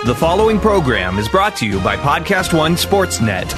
The following program is brought to you by Podcast One Sportsnet.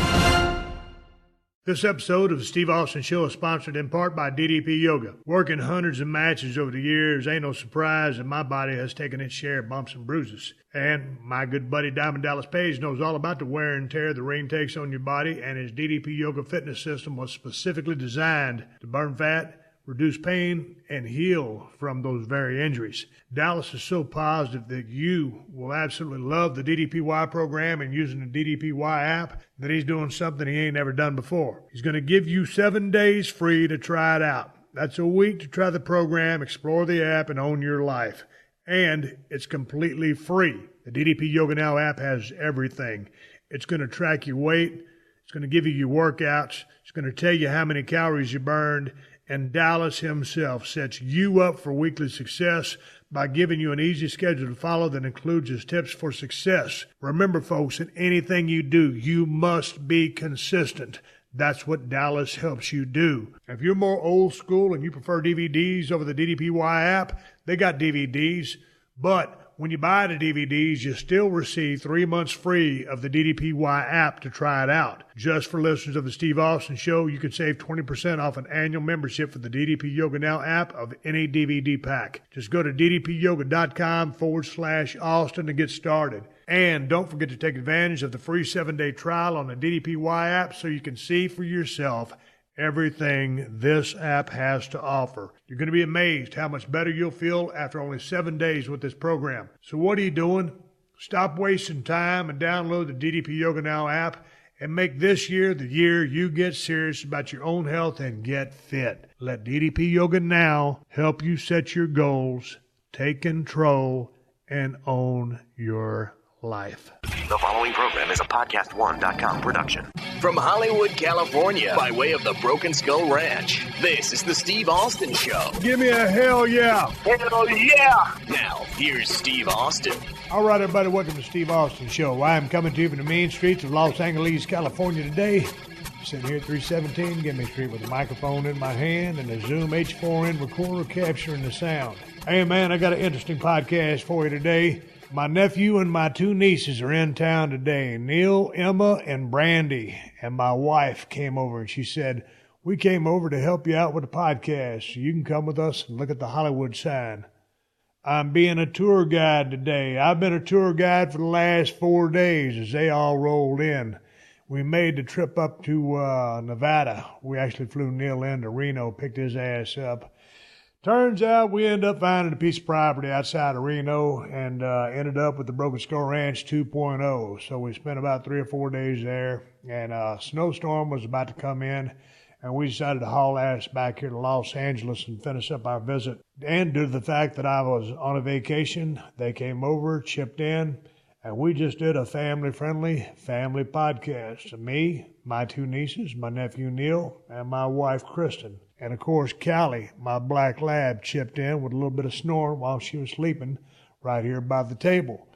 This episode of the Steve Austin Show is sponsored in part by DDP Yoga. Working hundreds of matches over the years, ain't no surprise that my body has taken its share of bumps and bruises. And my good buddy Diamond Dallas Page knows all about the wear and tear the ring takes on your body, and his DDP Yoga fitness system was specifically designed to burn fat, reduce pain, and heal from those very injuries. Dallas is so positive that you will absolutely love the DDPY program and using the DDPY app that he's doing something he ain't never done before. He's going to give you 7 days free to try it out. That's a week to try the program, explore the app, and own your life. And it's completely free. The DDP Yoga Now app has everything. It's going to track your weight. It's going to give you your workouts. It's going to tell you how many calories you burned. And Dallas himself sets you up for weekly success by giving you an easy schedule to follow that includes his tips for success. Remember, folks, in anything you do, you must be consistent. That's what Dallas helps you do. If you're more old school and you prefer DVDs over the DDPY app, they got DVDs. But when you buy the DVDs, you still receive 3 months free of the DDPY app to try it out. Just for listeners of the Steve Austin Show, you can save 20% off an annual membership for the DDP Yoga Now app of any DVD pack. Just go to ddpyoga.com/Austin to get started. And don't forget to take advantage of the free 7-day trial on the DDPY app so you can see for yourself everything this app has to offer. You're going to be amazed how much better you'll feel after only 7 days with this program. So what are you doing? Stop wasting time and download the DDP Yoga Now app and make this year the year you get serious about your own health and get fit. Let DDP Yoga Now help you set your goals, take control, and own your life. The following program is a PodcastOne.com production. From Hollywood, California, by way of the Broken Skull Ranch, this is the Steve Austin Show. Give me a hell yeah. Hell yeah. Now, here's Steve Austin. All right, everybody, welcome to Steve Austin Show. I am coming to you from the main streets of Los Angeles, California today. Sitting here at 317 Gimme Street with a microphone in my hand and a Zoom H4n recorder capturing the sound. Hey, man, I got an interesting podcast for you today. My nephew and my 2 nieces are in town today, Neil, Emma, and Brandy. And my wife came over and she said, we came over to help you out with the podcast, so you can come with us and look at the Hollywood sign. I'm being a tour guide today. I've been a tour guide for the last 4 days as they all rolled in. We made the trip up to Nevada. We actually flew Neil into Reno, picked his ass up. Turns out we ended up finding a piece of property outside of Reno and ended up with the Broken Skull Ranch 2.0. So we spent about 3 or 4 days there, and a snowstorm was about to come in, and we decided to haul ass back here to Los Angeles and finish up our visit. And due to the fact that I was on a vacation, they came over, chipped in, and we just did a family-friendly family podcast. Me, my 2 nieces, my nephew Neil, and my wife Kristen. And, of course, Callie, my black lab, chipped in with a little bit of snoring while she was sleeping right here by the table.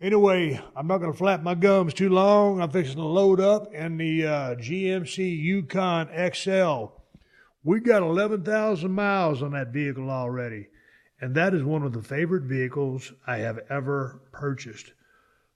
Anyway, I'm not going to flap my gums too long. I'm fixing to load up in the GMC Yukon XL. We got 11,000 miles on that vehicle already, and that is one of the favorite vehicles I have ever purchased.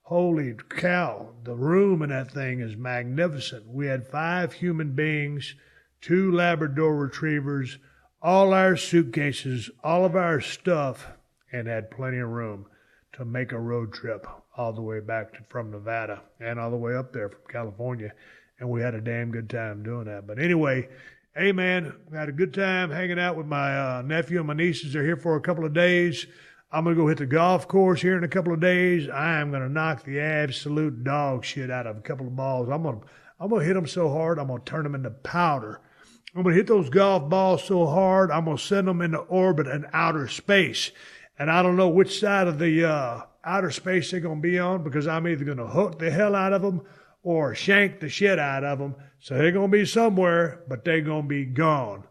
Holy cow, the room in that thing is magnificent. We had 5 human beings, 2 Labrador retrievers, all our suitcases, all of our stuff, and had plenty of room to make a road trip all the way back from Nevada and all the way up there from California. And we had a damn good time doing that. But anyway, hey, man, we had a good time hanging out with my nephew and my nieces. They're here for a couple of days. I'm going to go hit the golf course here in a couple of days. I am going to knock the absolute dog shit out of a couple of balls. I'm going to hit them so hard, I'm going to turn them into powder. I'm going to hit those golf balls so hard, I'm going to send them into orbit in outer space. And I don't know which side of the outer space they're going to be on, because I'm either going to hook the hell out of them or shank the shit out of them. So they're going to be somewhere, but they're going to be gone.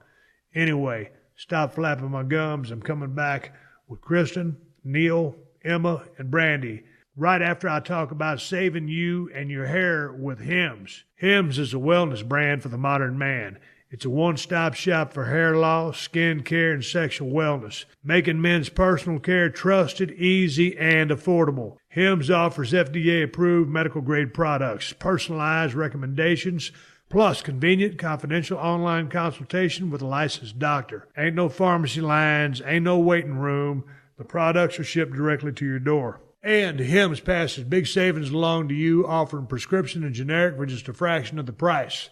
Anyway, stop flapping my gums. I'm coming back with Kristen, Neil, Emma, and Brandy right after I talk about saving you and your hair with Hims. Hims is a wellness brand for the modern man. It's a one-stop shop for hair loss, skin care, and sexual wellness, making men's personal care trusted, easy, and affordable. Hims offers FDA-approved medical-grade products, personalized recommendations, plus convenient, confidential online consultation with a licensed doctor. Ain't no pharmacy lines, ain't no waiting room. The products are shipped directly to your door. And Hims passes big savings along to you, offering prescription and generic for just a fraction of the price.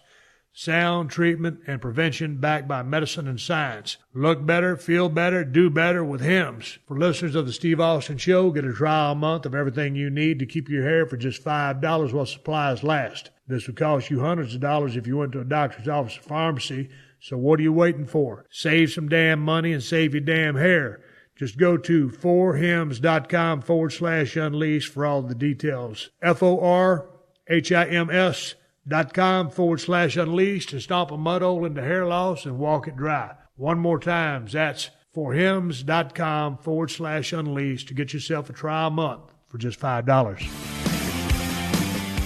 Sound treatment and prevention backed by medicine and science. Look better, feel better, do better with Hims. For listeners of the Steve Austin Show, get a trial month of everything you need to keep your hair for just $5 while supplies last. This would cost you hundreds of dollars if you went to a doctor's office or pharmacy. So what are you waiting for? Save some damn money and save your damn hair. Just go to forhims.com/unleashed for all the details. forhims.com/unleashed and stomp a mud hole into hair loss and walk it dry. One more time, that's forhims.com/unleashed to get yourself a trial month for just $5.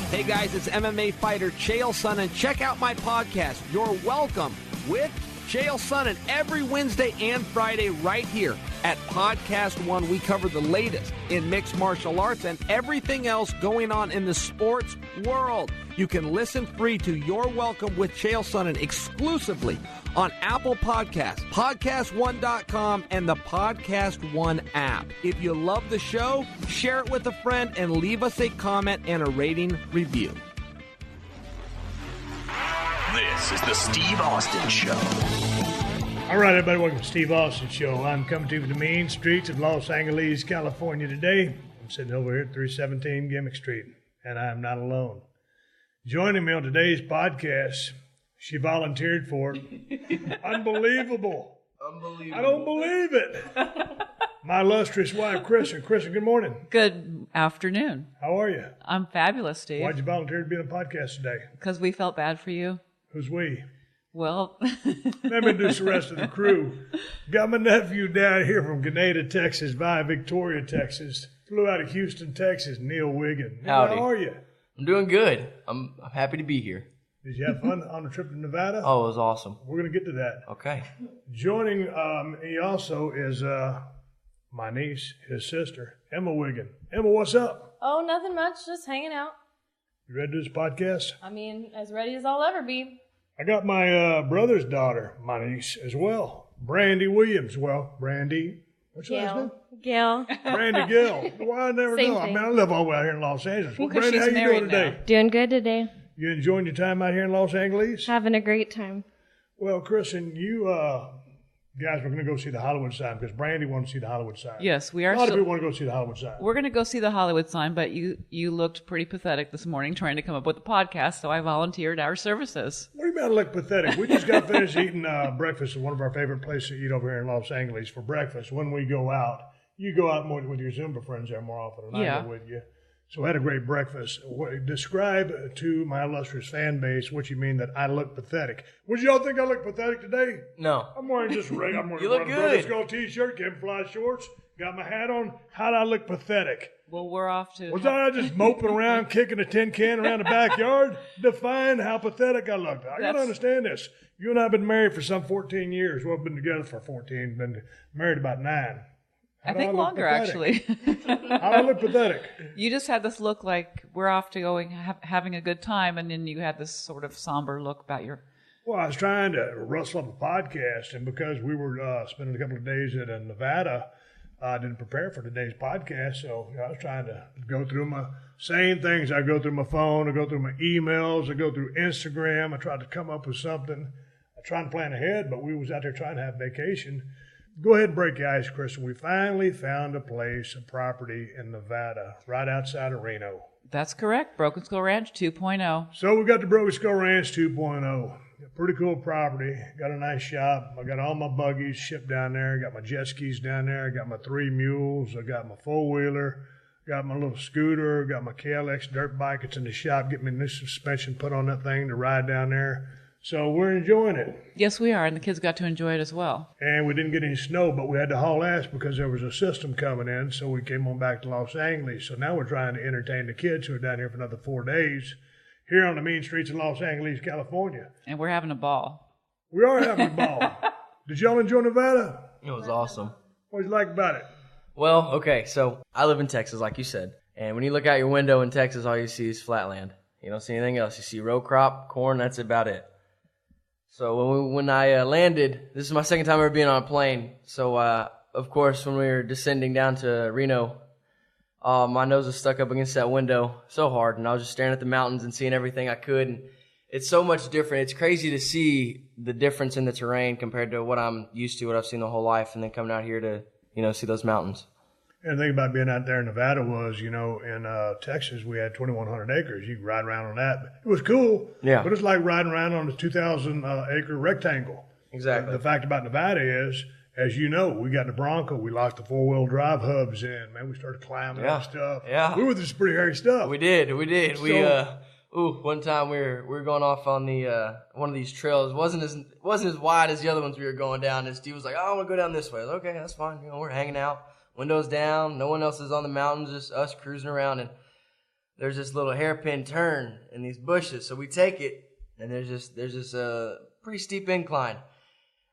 Hey guys, it's MMA fighter Chael Sonnen. Check out my podcast, You're Welcome, with Chael Sonnen, every Wednesday and Friday right here at Podcast One. We cover the latest in mixed martial arts and everything else going on in the sports world. You can listen free to You're Welcome with Chael Sonnen exclusively on Apple Podcasts, PodcastOne.com, and the Podcast One app. If you love the show, share it with a friend and leave us a comment and a rating review. This is the Steve Austin Show. All right, everybody, welcome to Steve Austin Show. I'm coming to you from the mean streets of Los Angeles, California today. I'm sitting over here at 317 Gimmick Street, and I am not alone. Joining me on today's podcast, she volunteered for it. Unbelievable. I don't believe it. My illustrious wife, Kristen. Kristen, good morning. Good afternoon. How are you? I'm fabulous, Steve. Why'd you volunteer to be on a podcast today? Because we felt bad for you. Who's we? Well, let me introduce the rest of the crew. Got my nephew down here from Grenada, Texas, via Victoria, Texas. Flew out of Houston, Texas, Neil Wiggin. Howdy. How are you? I'm doing good. I'm happy to be here. Did you have fun on the trip to Nevada? Oh, it was awesome. We're going to get to that. Okay. Joining me also is my niece, his sister, Emma Wiggin. Emma, what's up? Oh, nothing much. Just hanging out. You ready to do this podcast? I mean, as ready as I'll ever be. I got my brother's daughter, my niece, as well. Brandy Williams. Well, Brandy, what's your last name? Gail. Brandy Gill. Well, I never Same know. thing. I mean, I live all the way out here in Los Angeles. Well, 'cause Brandy, how she's you doing married today? now. Doing good today. You enjoying your time out here in Los Angeles? Having a great time. Well, Kristen, you guys were going to go see the Hollywood sign because Brandy wanted to see the Hollywood sign. yes, we A are. lot of people want to go see the Hollywood sign. We're going to go see the Hollywood sign, but you looked pretty pathetic this morning trying to come up with a podcast, so I volunteered our services. What do you mean I look pathetic? We just got finished eating breakfast at one of our favorite places to eat over here in Los Angeles for breakfast. When we go out, you go out more with your Zumba friends there more often than I Yeah. go with you. So we had a great breakfast. Describe to my illustrious fan base what you mean that I look pathetic. Would y'all think I look pathetic today? No. I'm wearing just regular. I'm wearing You look a Broken good. Skull t-shirt, camouflage shorts, got my hat on. How'd I look pathetic? Well, we're off to. Was I just moping around, kicking a tin can around the backyard? Define how pathetic I looked. I got to That's- understand this. You and I have been married for some 14 years. Well, been together for 14, been married about 9. I How do think look longer, pathetic? actually. How do I look pathetic? You just had this look like we're off to going having a good time, and then you had this sort of somber look about your. Well, I was trying to rustle up a podcast, and because we were spending a couple of days in Nevada, I didn't prepare for today's podcast, so I was trying to go through my same things. I go through my phone, I go through my emails, I go through Instagram. I tried to come up with something. I tried to plan ahead, but we was out there trying to have vacation. Go ahead and break the ice, Kristen. We finally found a place, a property in Nevada, right outside of Reno. That's correct. Broken Skull Ranch 2.0. So we got the Broken Skull Ranch 2.0. Pretty cool property. Got a nice shop. I got all my buggies shipped down there. Got my jet skis down there. Got my 3 mules. I got my 4-wheeler. Got my little scooter. Got my KLX dirt bike. It's in the shop. Get me a new suspension put on that thing to ride down there. So we're enjoying it. Yes, we are, and the kids got to enjoy it as well. And we didn't get any snow, but we had to haul ass because there was a system coming in. So we came on back to Los Angeles. So now we're trying to entertain the kids who are down here for another 4 days here on the mean streets of Los Angeles, California. And we're having a ball. We are having a ball. Did y'all enjoy Nevada? It was awesome. What did you like about it? Well, okay, so I live in Texas, like you said. And when you look out your window in Texas, all you see is flatland. You don't see anything else. You see row crop, corn, that's about it. So when I landed, this is my second time ever being on a plane. So, of course, when we were descending down to Reno, my nose was stuck up against that window so hard. And I was just staring at the mountains and seeing everything I could. And it's so much different. It's crazy to see the difference in the terrain compared to what I'm used to, what I've seen the whole life, and then coming out here to, see those mountains. And the thing about being out there in Nevada was, in Texas, we had 2,100 acres. You could ride around on that. It was cool. Yeah. But it's like riding around on a 2,000-acre rectangle. Exactly. The fact about Nevada is, as you know, we got the Bronco. We locked the four-wheel drive hubs in. Man, we started climbing up stuff. Yeah. We were just pretty hairy stuff. We did. So, One time we were going off on the one of these trails. It wasn't as wide as the other ones we were going down. And Steve was like, "Oh, I want to go down this way." I was like, "Okay, that's fine." We're hanging out, windows down, no one else is on the mountains, just us cruising around. And there's this little hairpin turn in these bushes, so we take it, and there's this pretty steep incline.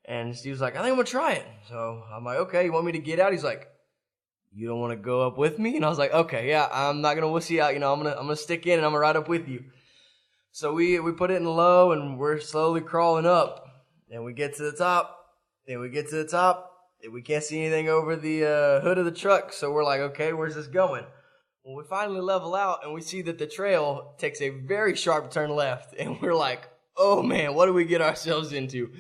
And Steve's like, "I think I'm gonna try it." So I'm like, "Okay, you want me to get out?" He's like, "You don't want to go up with me?" And I was like, "Okay, yeah, I'm not gonna wussy out. I'm gonna stick in and I'm gonna ride up with you." So we put it in low and we're slowly crawling up. And we get to the top. And we get to the top. And we can't see anything over the hood of the truck. So we're like, okay, where's this going? Well, we finally level out and we see that the trail takes a very sharp turn left. And we're like, oh man, what do we get ourselves into?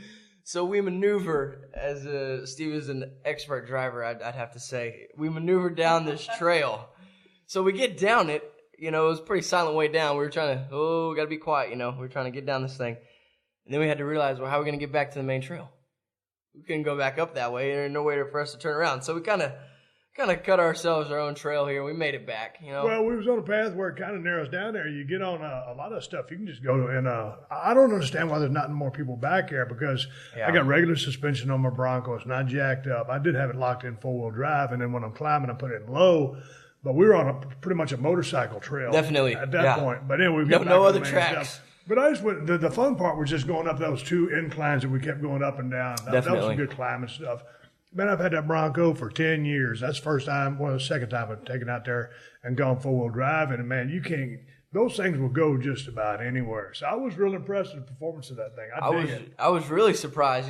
So we maneuver, as Steve is an expert driver, I'd have to say. We maneuver down this trail. So we get down it. It was a pretty silent way down. We were trying to, got to be quiet, We were trying to get down this thing. And then we had to realize, well, how are we going to get back to the main trail? We couldn't go back up that way. There's no way for us to turn around. So we kind of cut ourselves our own trail here. We made it back, Well, we was on a path where it kind of narrows down there. You get on a lot of stuff. You can just go to, and I don't understand why there's not more people back here because I got regular suspension on my Bronco. It's not jacked up. I did have it locked in four-wheel drive, and then when I'm climbing, I put it in low. But we were on pretty much a motorcycle trail. Definitely. At that point. But anyway, no other tracks. Stuff. But I just went, the fun part was just going up those two inclines that we kept going up and down. That was some good climbing stuff. Man, I've had that Bronco for 10 years. That's the first time, the second time I've taken out there and gone four-wheel drive. And, man, you can't – those things will go just about anywhere. So I was real impressed with the performance of that thing. I was really surprised,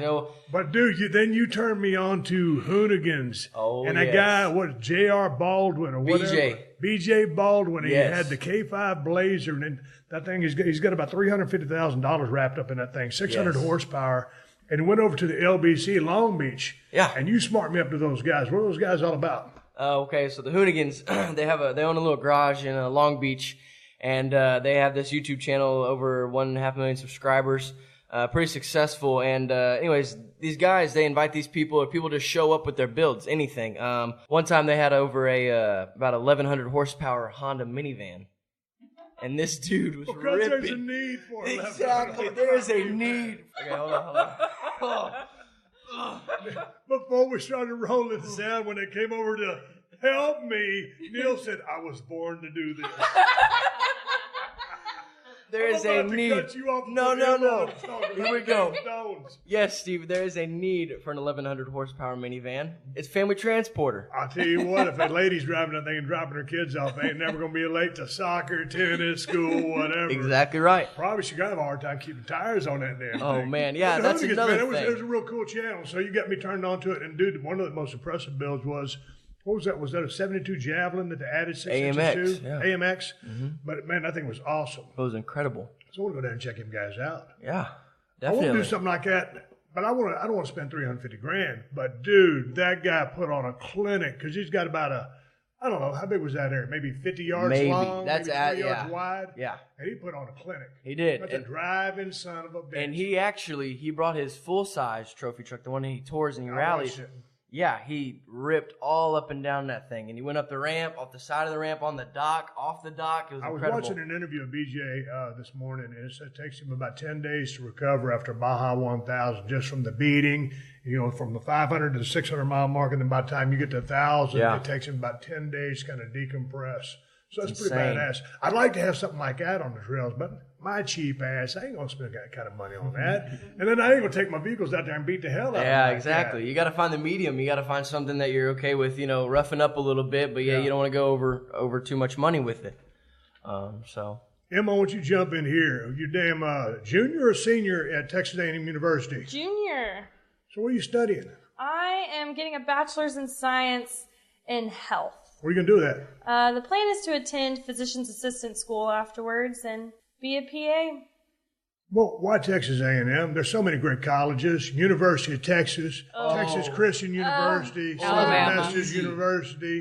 But, dude, then you turned me on to Hoonigans. Oh, and a guy, J.R. Baldwin or whatever. B.J. Baldwin. He had the K5 Blazer. And then that thing, he's got about $350,000 wrapped up in that thing, 600 horsepower. And went over to the LBC Long Beach. Yeah. And you smarted me up to those guys. What are those guys all about? Okay, so the Hoonigans, they own a little garage in Long Beach, and they have this YouTube channel, over 1.5 million subscribers, pretty successful. And anyways, these guys, they invite these people to show up with their builds, anything. One time they had over about 1,100 horsepower Honda minivan. And this dude was ripping. Because there's a need for it. Exactly, there's a need. Okay, hold on. Before we started rolling the sound, when it came over to help me, Neil said, I was born to do this. There is a need. No. Here we go. Yes, Steve, there is a need for an 1,100 horsepower minivan. It's family transporter. I'll tell you what, if that lady's driving that thing and dropping her kids off, they ain't never going to be late to soccer, tennis, school, whatever. Exactly right. Probably she got a hard time keeping tires on that damn thing. Oh, man, yeah, that's another thing. It was a real cool channel, so you got me turned on to it. And, dude, one of the most impressive builds was, what was that? Was that a 72 Javelin that they added 6 inches to? Yeah. AMX. Mm-hmm. But, man, that thing was awesome. It was incredible. So I want to go down and check them guys out. Yeah, definitely. I want to do something like that, but I don't want to spend $350,000. But, dude, that guy put on a clinic because he's got about I don't know, how big was that area? Maybe 50 yards long? That's maybe 3 yards wide? Yeah. And he put on a clinic. He did. That's a driving son of a bitch. And he brought his full-size trophy truck, the one he tours and he rallies. Yeah, he ripped all up and down that thing. And he went up the ramp, off the side of the ramp, on the dock, off the dock. It was incredible. I was watching an interview of BJ this morning, and it said it takes him about 10 days to recover after Baja 1000, just from the beating, from the 500 to the 600-mile mark. And then by the time you get to 1,000, it takes him about 10 days to kind of decompress. So that's It's pretty insane. badass. I'd like to have something like that on the trails, but my cheap ass, I ain't going to spend that kind of money on that. And then I ain't going to take my vehicles out there and beat the hell out of them. Yeah, like exactly. that. You got to find the medium. You got to find something that you're okay with, roughing up a little bit, but you don't want to go over too much money with it. So. Emma, why don't you jump in here? You damn junior or senior at Texas A&M University? Junior. So what are you studying? I am getting a bachelor's in science in health. Where are you going to do that? The plan is to attend physician's assistant school afterwards and be a PA. Well, why Texas A&M? There's so many great colleges. University of Texas, Texas Christian University, Alabama. Methodist University,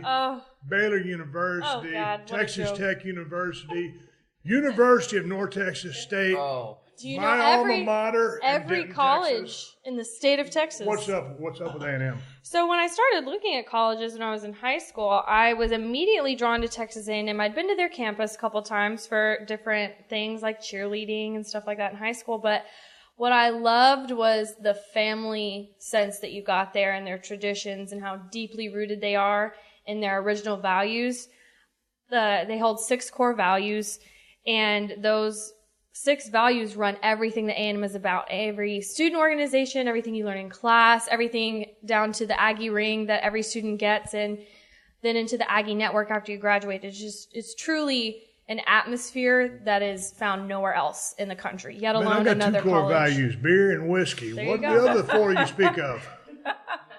Baylor University, God, what a Texas joke. Tech University, University of North Texas State. Oh. Do you My know alma mater in every Denton, college Texas. in the state of Texas? What's up with A&M? So when I started looking at colleges when I was in high school, I was immediately drawn to Texas A&M. I'd been to their campus a couple times for different things like cheerleading and stuff like that in high school, but what I loved was the family sense that you got there and their traditions and how deeply rooted they are in their original values. They hold 6 core values, and those 6 values run everything that A&M is about. Every student organization, everything you learn in class, everything down to the Aggie ring that every student gets, and then into the Aggie network after you graduate. It's truly an atmosphere that is found nowhere else in the country, yet alone I got another 2 core college. values, beer and whiskey. There you What go. the other 4 you speak of?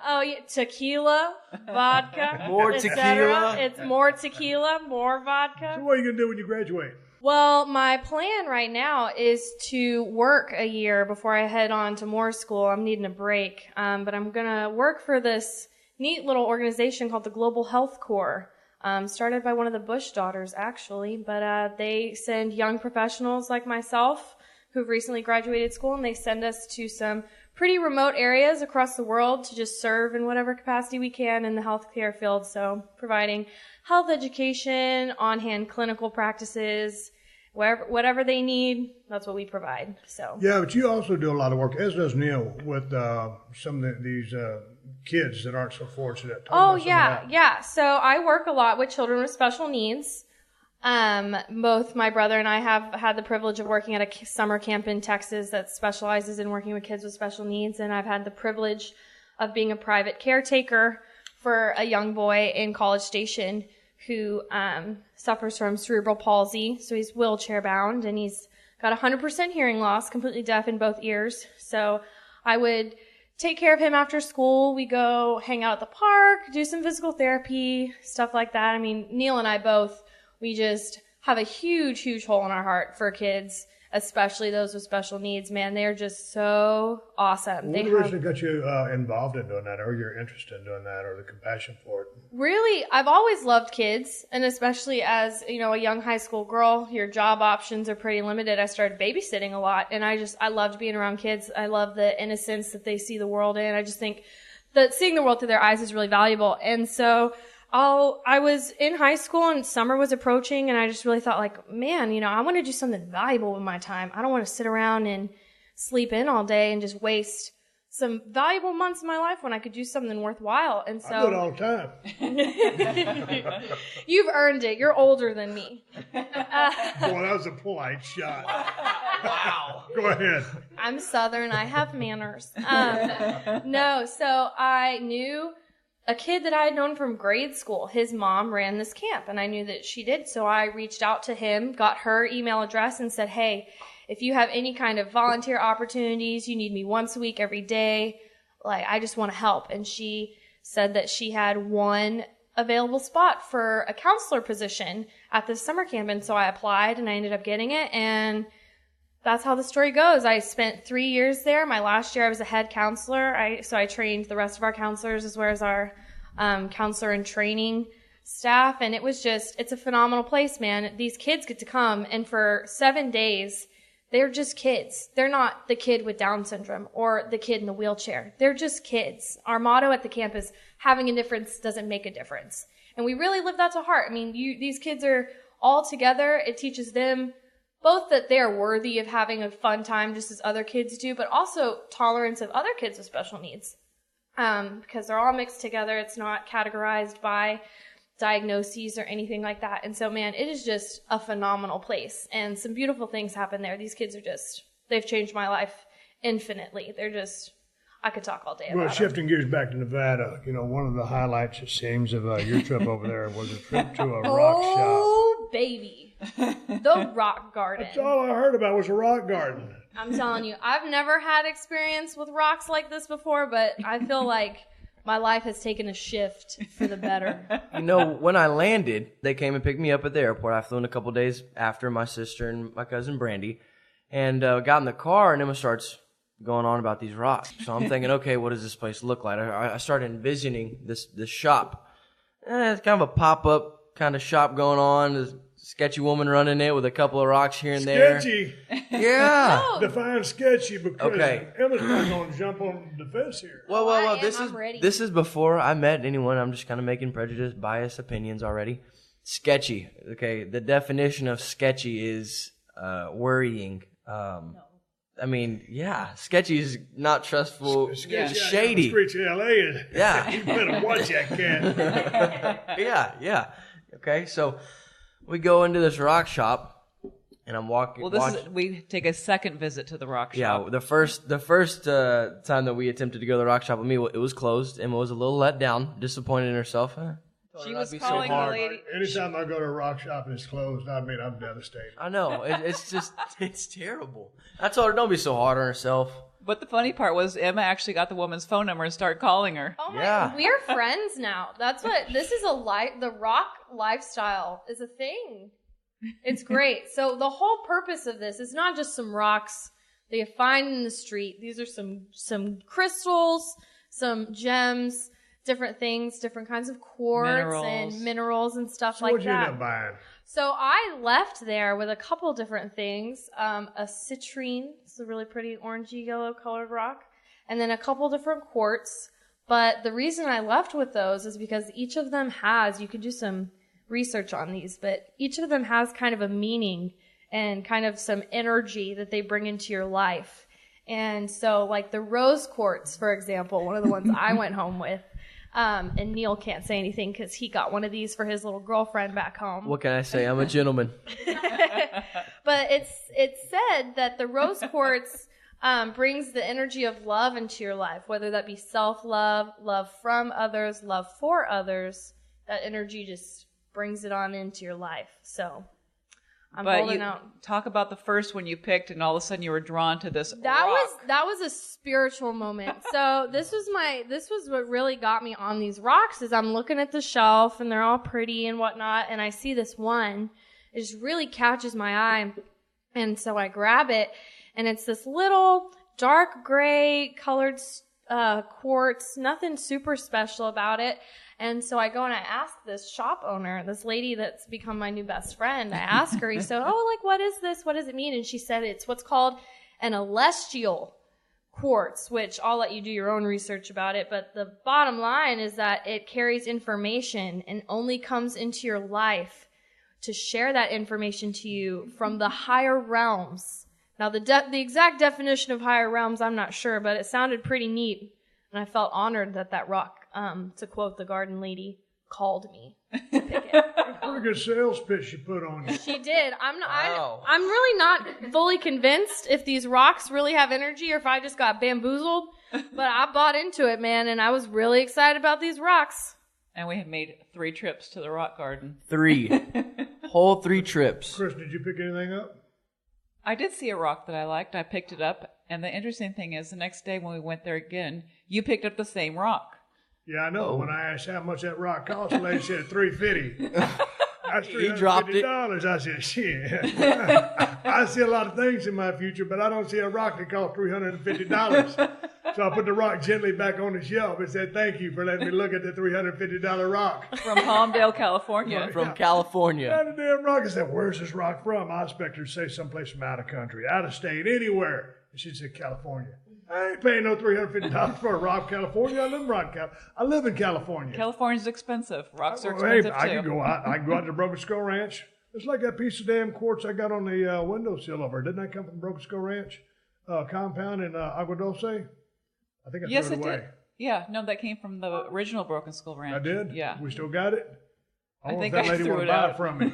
Oh, yeah, tequila, vodka, More etc. tequila? It's more tequila, more vodka. So what are you going to do when you graduate? Well, my plan right now is to work a year before I head on to more school. I'm needing a break, but I'm going to work for this neat little organization called the Global Health Corps, started by one of the Bush daughters, actually. But they send young professionals like myself who've recently graduated school, and they send us to some pretty remote areas across the world to just serve in whatever capacity we can in the healthcare field. So providing health education, on-hand clinical practices, whatever they need, that's what we provide. So Yeah, but you also do a lot of work, as does Neil, with some of these kids that aren't so fortunate. Talk about some of that. yeah. So I work a lot with children with special needs. Both my brother and I have had the privilege of working at a summer camp in Texas that specializes in working with kids with special needs, and I've had the privilege of being a private caretaker for a young boy in College Station who suffers from cerebral palsy. So he's wheelchair bound, and he's got 100% hearing loss, completely deaf in both ears. So I would take care of him after school. We go hang out at the park, do some physical therapy, stuff like that. I mean, Neil and I both, we just have a huge, huge hole in our heart for kids, especially those with special needs. Man, they're just so awesome. What originally got you involved in doing that, or your interest in doing that, or the compassion for it? Really, I've always loved kids, and especially as, a young high school girl, your job options are pretty limited. I started babysitting a lot, and I loved being around kids. I love the innocence that they see the world in. I just think that seeing the world through their eyes is really valuable. And so I was in high school and summer was approaching, and I just really thought, like, man, I want to do something valuable with my time. I don't want to sit around and sleep in all day and just waste some valuable months of my life when I could do something worthwhile. And so I do it all the time. You've earned it. You're older than me. Boy, that was a polite shot. Wow. Go ahead. I'm Southern. I have manners. No, so I knew a kid that I had known from grade school. His mom ran this camp, and I knew that she did. So I reached out to him, got her email address, and said, hey, if you have any kind of volunteer opportunities, you need me once a week, every day, like, I just want to help. And she said that she had one available spot for a counselor position at this summer camp. And so I applied, and I ended up getting it. And that's how the story goes. I spent 3 years there. My last year, I was a head counselor. So I trained the rest of our counselors as well as our counselor and training staff. And it's a phenomenal place, man. These kids get to come, and for 7 days, they're just kids. They're not the kid with Down syndrome or the kid in the wheelchair. They're just kids. Our motto at the camp is having a difference doesn't make a difference. And we really live that to heart. I mean, these kids are all together. It teaches them both that they're worthy of having a fun time just as other kids do, but also tolerance of other kids with special needs. Because they're all mixed together. It's not categorized by diagnoses or anything like that. And so, man, it is just a phenomenal place. And some beautiful things happen there. These kids are they've changed my life infinitely. I could talk all day about Well, them. shifting gears back to Nevada, one of the highlights, it seems, of your trip over there was a trip to a rock shop. Oh, baby. The rock garden. That's all I heard about was a rock garden. I'm telling you, I've never had experience with rocks like this before, but I feel like my life has taken a shift for the better. When I landed, they came and picked me up at the airport. I flew in a couple days after my sister and my cousin Brandy, and got in the car, and Emma starts going on about these rocks. So I'm thinking, okay, what does this place look like? I started envisioning this shop. It's kind of a pop-up kind of shop going on. There's a sketchy woman running it with a couple of rocks here and there. Sketchy. Yeah. No. Define sketchy, because Okay. Emma's not going to jump on the fence here. Well, I'm this ready. is before I met anyone. I'm just kind of making prejudiced, biased opinions already. Sketchy. Okay, the definition of sketchy is worrying. I mean, yeah, sketchy is not trustful. Sketchy It's out here on the shady. streets of L.A. is- Yeah. You better watch that cat. Yeah. Okay, so we go into this rock shop, and I'm walking. Well, we take a second visit to the rock shop. Yeah, the first time that we attempted to go to the rock shop with me, it was closed. Emma was a little let down, disappointed in herself. She was be so calling the hard. lady. Anytime I go to a rock shop and it's closed, I'm devastated. I know. It's terrible. I told her, don't be so hard on herself. But the funny part was Emma actually got the woman's phone number and started calling her. Oh my! Yeah. We are friends now. That's what this is. The rock lifestyle is a thing. It's great. So the whole purpose of this is not just some rocks that you find in the street. These are some crystals, some gems, different things, different kinds of quartz and minerals and stuff So like what'd you end that. up buying? So I left there with a couple different things. A citrine, it's a really pretty orangey yellow colored rock, and then a couple different quartz. But the reason I left with those is because each of them you could do some research on these, but each of them has kind of a meaning and kind of some energy that they bring into your life. And so like the rose quartz, for example, one of the ones I went home with, and Neil can't say anything because he got one of these for his little girlfriend back home. What can I say? I'm a gentleman. But it's said that the rose quartz brings the energy of love into your life, whether that be self-love, love from others, love for others. That energy just brings it on into your life. So I'm holding out. Talk about the first one you picked, and all of a sudden you were drawn to this That rock. was a spiritual moment. So this was what really got me on these rocks. Is I'm looking at the shelf and they're all pretty and whatnot, and I see this one. It just really catches my eye, and so I grab it, and it's this little dark gray colored quartz. Nothing super special about it. And so I go and I ask this shop owner, this lady that's become my new best friend, I ask her, he said, what is this? What does it mean? And she said it's what's called an celestial quartz, which I'll let you do your own research about it. But the bottom line is that it carries information and only comes into your life to share that information to you from the higher realms. Now, the exact definition of higher realms, I'm not sure, but it sounded pretty neat. And I felt honored that rock, to quote the garden lady, called me to pick it. Pretty good sales pitch you put on you. She did. I'm Wow. really not fully convinced if these rocks really have energy or if I just got bamboozled. But I bought into it, man, and I was really excited about these rocks. And we have made 3 trips to the rock garden. 3. Whole 3 trips. Chris, did you pick anything up? I did see a rock that I liked. I picked it up. And the interesting thing is, the next day when we went there again, you picked up the same rock. Yeah, I know. When I asked how much that rock cost, the lady said $350. That's He dropped it. $350. I said, shit. I see a lot of things in my future, but I don't see a rock that costs $350. So I put the rock gently back on the shelf and said, thank you for letting me look at the $350 rock. From Palmdale, California. From California. Got the damn rock. I said, where's this rock from? I expect her to say someplace from out of country, out of state, anywhere. And she said, California. I ain't paying no $350 for a rock, California. I live in California. California's expensive. Rocks are Hey, expensive I too. can go out. I can go out to Broken Skull Ranch. It's like that piece of damn quartz I got on the windowsill over. Didn't that come from Broken Skull Ranch compound in Agua Dulce? I think I Yes, threw it it away. did. Yeah, no, that came from the original Broken Skull Ranch. I did? Yeah. We still got it? I wonder if that lady want to buy it from me.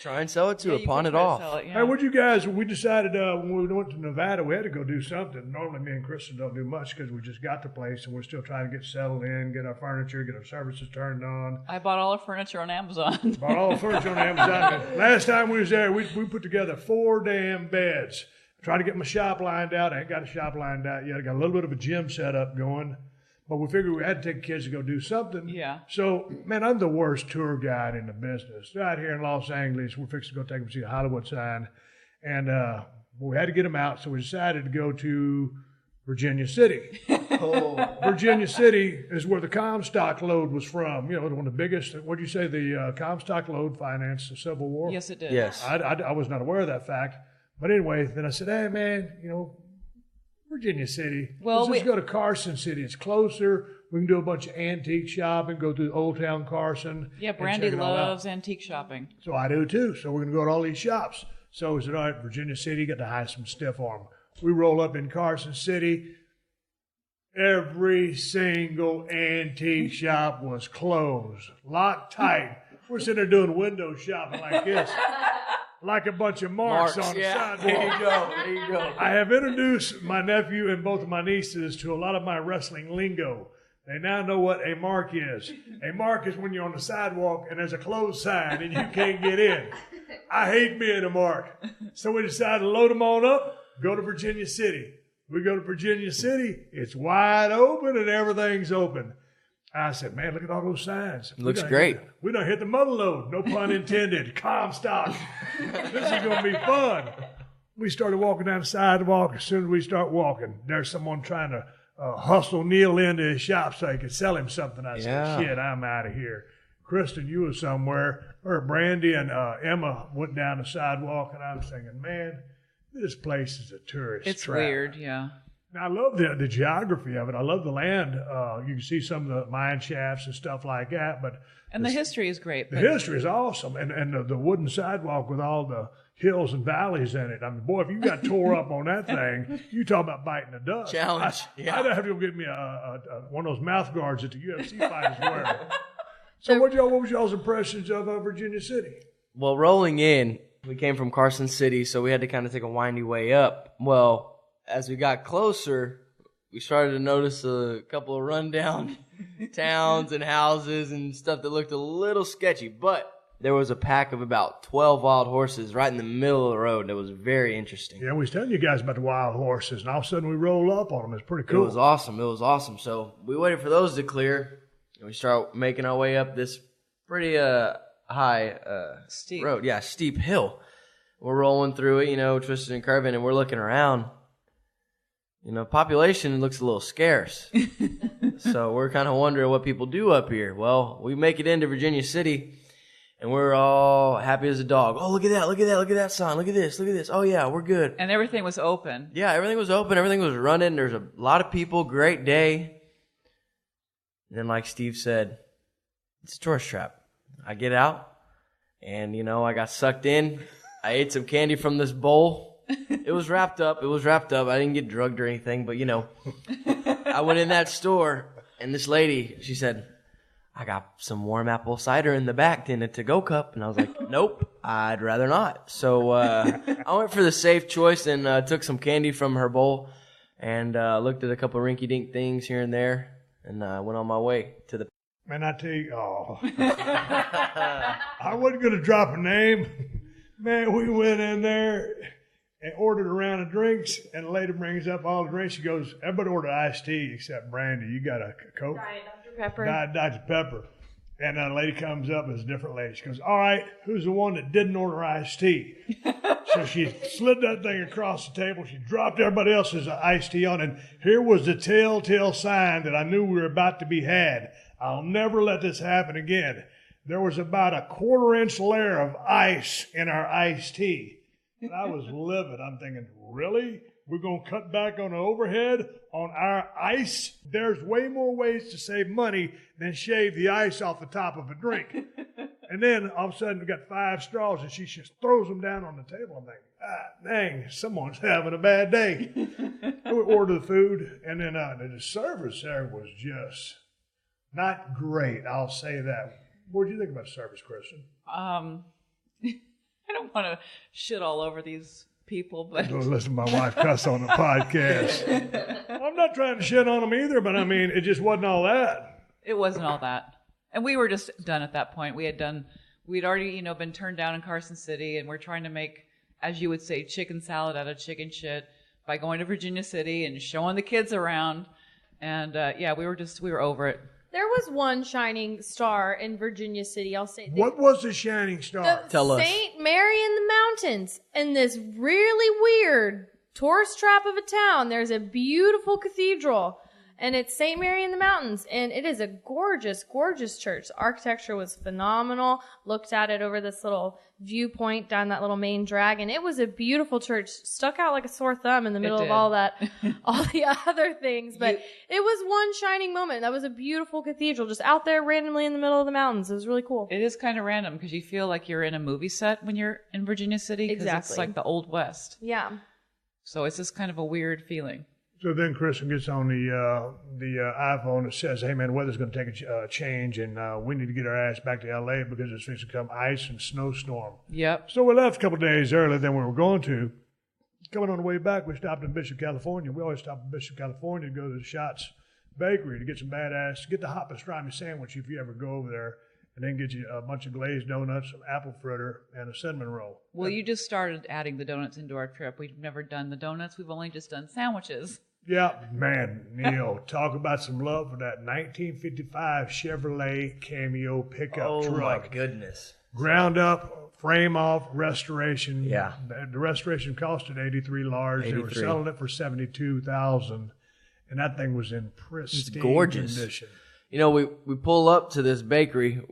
Try and sell it to her, you pawn could it try to off. sell it, yeah. Hey, what'd you guys, we decided when we went to Nevada, we had to go do something. Normally me and Kristen don't do much because we just got the place and we're still trying to get settled in, get our furniture, get our services turned on. I bought all the furniture on Amazon. Bought all the furniture on Amazon. Last time we was there, we put together 4 damn beds. Tried to get my shop lined out. I ain't got a shop lined out yet. I got a little bit of a gym set up going. But we figured we had to take the kids to go do something. Yeah. So, man, I'm the worst tour guide in the business. Right here in Los Angeles, we're fixing to go take them to see the Hollywood sign. And we had to get them out, so we decided to go to Virginia City. Virginia City is where the Comstock load was from. You know, one of the biggest, what did you say, the Comstock load financed the Civil War? Yes, it did. Yes. I was not aware of that fact. But anyway, then I said, hey, man, you know, Virginia City. Well, let's just go to Carson City. It's closer. We can do a bunch of antique shopping, go through Old Town Carson. Yeah, Brandy loves antique shopping. So I do too. So we're going to go to all these shops. So we said, all right, Virginia City, got to hire some stiff arm. We roll up in Carson City. Every single antique shop was closed, locked tight. We're sitting there doing window shopping like this. Like a bunch of marks on the sidewalk. There you go. I have introduced my nephew and both of my nieces to a lot of my wrestling lingo. They now know what a mark is. A mark is when you're on the sidewalk and there's a closed sign and you can't get in. I hate being a mark. So we decided to load them on up, go to Virginia City. We go to Virginia City, it's wide open and everything's open. I said, man, look at all those signs. Looks great. We done hit the mother load. No pun intended. Comstock. This is going to be fun. We started walking down the sidewalk. As soon as we start walking, there's someone trying to hustle Neil into his shop so he could sell him something. I said, shit, I'm out of here. Kristen, you were somewhere. Or Brandy and Emma went down the sidewalk, and I was thinking, man, this place is a tourist It's trap. weird, yeah. Now, I love the geography of it. I love the land. You can see some of the mine shafts and stuff like that. But And the history is great. the history is awesome. And the wooden sidewalk with all the hills and valleys in it. I mean, boy, if you got tore up on that thing, you talk about biting the dust. Challenge. I'd have to go get me one of those mouth guards that the UFC fighters wear. So what was y'all's impressions of Virginia City? Well, rolling in, we came from Carson City, so we had to kind of take a windy way up. Well, as we got closer, we started to notice a couple of rundown towns and houses and stuff that looked a little sketchy. But there was a pack of about 12 wild horses right in the middle of the road. That was very interesting. Yeah, we was telling you guys about the wild horses, and all of a sudden we roll up on them. It's pretty cool. It was awesome. It was awesome. So we waited for those to clear, and we start making our way up this pretty high Steep. road. Yeah, steep hill. We're rolling through it, twisting and curving, and we're looking around. Population looks a little scarce. So we're kind of wondering what people do up here. Well, we make it into Virginia City, and we're all happy as a dog. Oh, look at that, look at that, look at that sign. Look at this, look at this. Oh, yeah, we're good. And everything was open. Yeah, everything was open. Everything was running. There's a lot of people. Great day. And then, like Steve said, it's a tourist trap. I get out, and, I got sucked in. I ate some candy from this bowl. It was wrapped up. I didn't get drugged or anything, but, I went in that store, and this lady, she said, I got some warm apple cider in the back in a to-go cup. And I was like, nope, I'd rather not. So I went for the safe choice and took some candy from her bowl and looked at a couple rinky-dink things here and there, and went on my way to the... Man, I tell you, I wasn't going to drop a name. Man, we went in there and ordered a round of drinks, and the lady brings up all the drinks. She goes, everybody ordered iced tea except Brandy. You got a Coke? Diet Dr. Pepper. Diet Dr. Pepper. And the lady comes up, it's a different lady. She goes, all right, who's the one that didn't order iced tea? So she slid that thing across the table. She dropped everybody else's iced tea on, and here was the telltale sign that I knew we were about to be had. I'll never let this happen again. There was about a 1/4-inch layer of ice in our iced tea. And I was livid. I'm thinking, really? We're going to cut back on the overhead on our ice? There's way more ways to save money than shave the ice off the top of a drink. And then all of a sudden we got 5 straws and she just throws them down on the table. I'm thinking, dang, someone's having a bad day. We order the food, and then the service there was just not great. I'll say that. What did you think about service, Kristen? I don't want to shit all over these people, but Don't listen to my wife cuss on the podcast. I'm not trying to shit on them either, but I mean, it just wasn't all that. it wasn't all that. And we were just done at that point. We'd already, been turned down in Carson City, and we're trying to make, as you would say, chicken salad out of chicken shit by going to Virginia City and showing the kids around. And we were over it. There was one shining star in Virginia City. I'll say. What was the shining star? Tell us. St. Mary in the Mountains, in this really weird tourist trap of a town. There's a beautiful cathedral, and it's St. Mary in the Mountains, and it is a gorgeous, gorgeous church. The architecture was phenomenal. Looked at it over this little viewpoint down that little main drag, and it was a beautiful church. Stuck out like a sore thumb in the middle of all that, all the other things. But it was one shining moment. That was a beautiful cathedral just out there randomly in the middle of the mountains. It was really cool. It is kind of random because you feel like you're in a movie set when you're in Virginia City. 'Cause Exactly. It's like the Old West. Yeah. So it's just kind of a weird feeling. So then Kristen gets on the iPhone and says, hey, man, the weather's going to take a change, and we need to get our ass back to L.A. because it's fixing to come ice and snowstorm. Yep. So we left a couple of days earlier than we were going to. Coming on the way back, we stopped in Bishop, California. We always stop in Bishop, California to go to the Shots Bakery to get some get the hot pastrami sandwich if you ever go over there, and then get you a bunch of glazed donuts, some apple fritter, and a cinnamon roll. Well, you just started adding the donuts into our trip. We've never done the donuts. We've only just done sandwiches. Yeah, man, Neil, talk about some love for that 1955 Chevrolet Cameo pickup truck. Oh, my goodness. Ground up, frame off, restoration. Yeah. The restoration costed $83 large. They were selling it for $72,000, and that thing was in pristine gorgeous condition. We pull up to this bakery.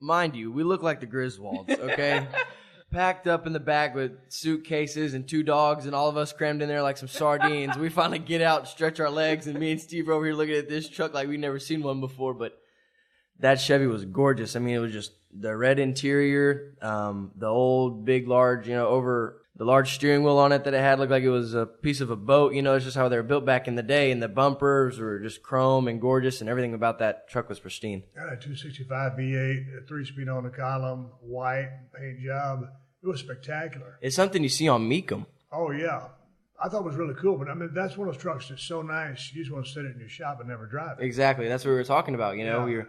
Mind you, we look like the Griswolds, okay? Packed up in the back with suitcases and 2 dogs, and all of us crammed in there like some sardines. We finally get out, stretch our legs, and me and Steve are over here looking at this truck like we'd never seen one before. But that Chevy was gorgeous. I mean, it was just the red interior, the old, big, large, over the large steering wheel on it that it had looked like it was a piece of a boat. It's just how they were built back in the day, and the bumpers were just chrome and gorgeous, and everything about that truck was pristine. Got a 265 V8, a 3-speed on the column, white paint job. It was spectacular. It's something you see on Meekum. Oh, yeah. I thought it was really cool, but I mean, that's one of those trucks that's so nice, you just want to sit it in your shop and never drive it. Exactly. That's what we were talking about. Yeah.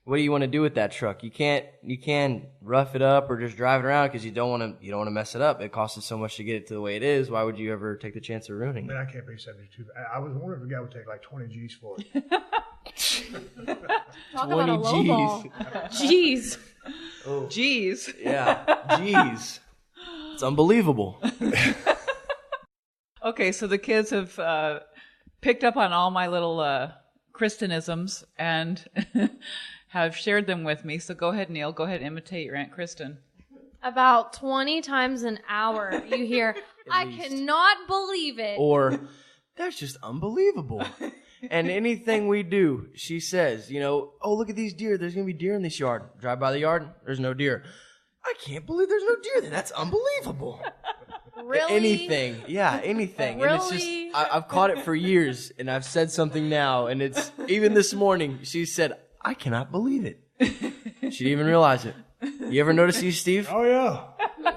What do you want to do with that truck? You can't rough it up or just drive it around because you don't want to mess it up. It costs us so much to get it to the way it is. Why would you ever take the chance of ruining it? Man, I can't pay 72. I was wondering if the guy would take like 20 G's for it. Talk about a low ball. Jeez. Oh. Jeez. Yeah. Jeez. It's unbelievable. Okay, so the kids have picked up on all my little Kristenisms and have shared them with me. So go ahead, Neil. Go ahead and imitate your Aunt Kristen. About 20 times an hour, you hear, I cannot believe it. Or, that's just unbelievable. And anything we do, she says, oh, look at these deer. There's going to be deer in this yard. Drive by the yard. There's no deer. I can't believe there's no deer there. That's unbelievable. Really? Anything. Yeah, anything. Really? And it's just, I've caught it for years, and I've said something now, and it's, even this morning, she said, I cannot believe it. She didn't even realize it. You ever notice these, Steve? Oh, yeah.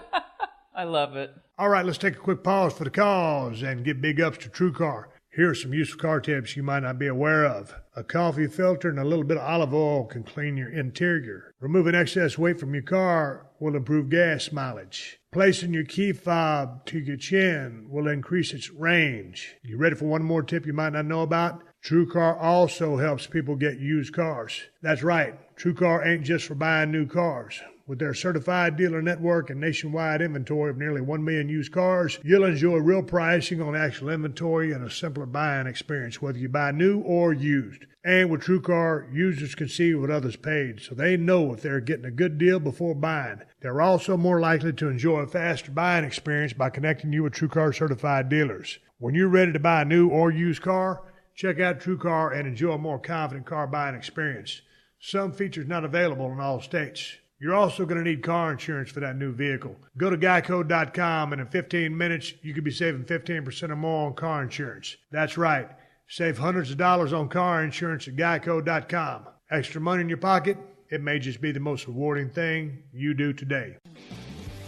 I love it. All right, let's take a quick pause for the cause and give big ups to TrueCar. Here are some useful car tips you might not be aware of. A coffee filter and a little bit of olive oil can clean your interior. Removing excess weight from your car will improve gas mileage. Placing your key fob to your chin will increase its range. You ready for one more tip you might not know about? TrueCar also helps people get used cars. That's right, TrueCar ain't just for buying new cars. With their certified dealer network and nationwide inventory of nearly 1 million used cars, you'll enjoy real pricing on actual inventory and a simpler buying experience, whether you buy new or used. And with TrueCar, users can see what others paid, so they know if they're getting a good deal before buying. They're also more likely to enjoy a faster buying experience by connecting you with TrueCar certified dealers. When you're ready to buy a new or used car, check out TrueCar and enjoy a more confident car buying experience. Some features not available in all states. You're also going to need car insurance for that new vehicle. Go to geico.com, and in 15 minutes, you could be saving 15% or more on car insurance. That's right. Save hundreds of dollars on car insurance at geico.com. Extra money in your pocket? it may just be the most rewarding thing you do today.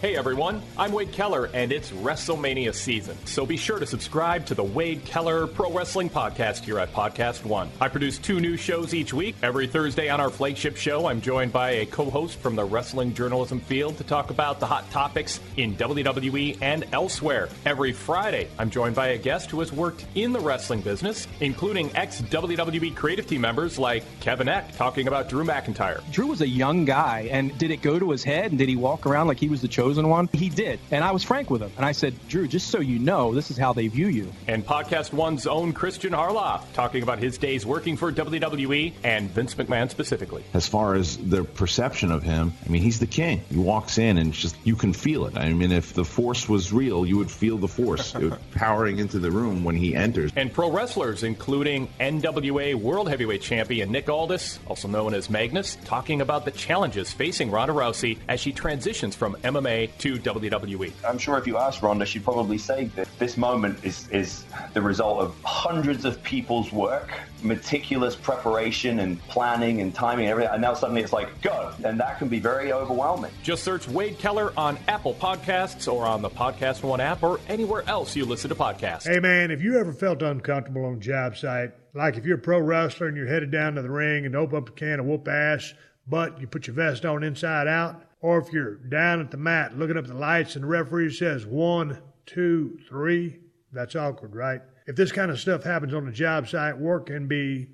Hey everyone, I'm Wade Keller, and it's WrestleMania season. So be sure to subscribe to the Wade Keller Pro Wrestling Podcast here at Podcast One. I produce 2 new shows each week. Every Thursday on our flagship show, I'm joined by a co-host from the wrestling journalism field to talk about the hot topics in WWE and elsewhere. Every Friday, I'm joined by a guest who has worked in the wrestling business, including ex-WWE creative team members like Kevin Eck, talking about Drew McIntyre. Drew was a young guy, and did it go to his head, and did he walk around like he was the chosen one? He did. And I was frank with him. And I said, Drew, just so you know, this is how they view you. And Podcast One's own Christian Harloff, talking about his days working for WWE and Vince McMahon specifically. As far as the perception of him, I mean, he's the king. He walks in and it's just, you can feel it. I mean, if the Force was real, you would feel the Force powering into the room when he enters. And pro wrestlers, including NWA World Heavyweight Champion Nick Aldis, also known as Magnus, talking about the challenges facing Ronda Rousey as she transitions from MMA to WWE. I'm sure if you asked Ronda, she'd probably say that this moment is the result of hundreds of people's work, meticulous preparation and planning and timing and everything, and now suddenly it's like, go! And that can be very overwhelming. Just search Wade Keller on Apple Podcasts or on the Podcast One app or anywhere else you listen to podcasts. Hey man, if you ever felt uncomfortable on a job site, like if you're a pro wrestler and you're headed down to the ring and open up a can of whoop ass, but you put your vest on inside out, or if you're down at the mat looking up at the lights and the referee says 1, 2, 3, that's awkward, right? If this kind of stuff happens on the job site, work can be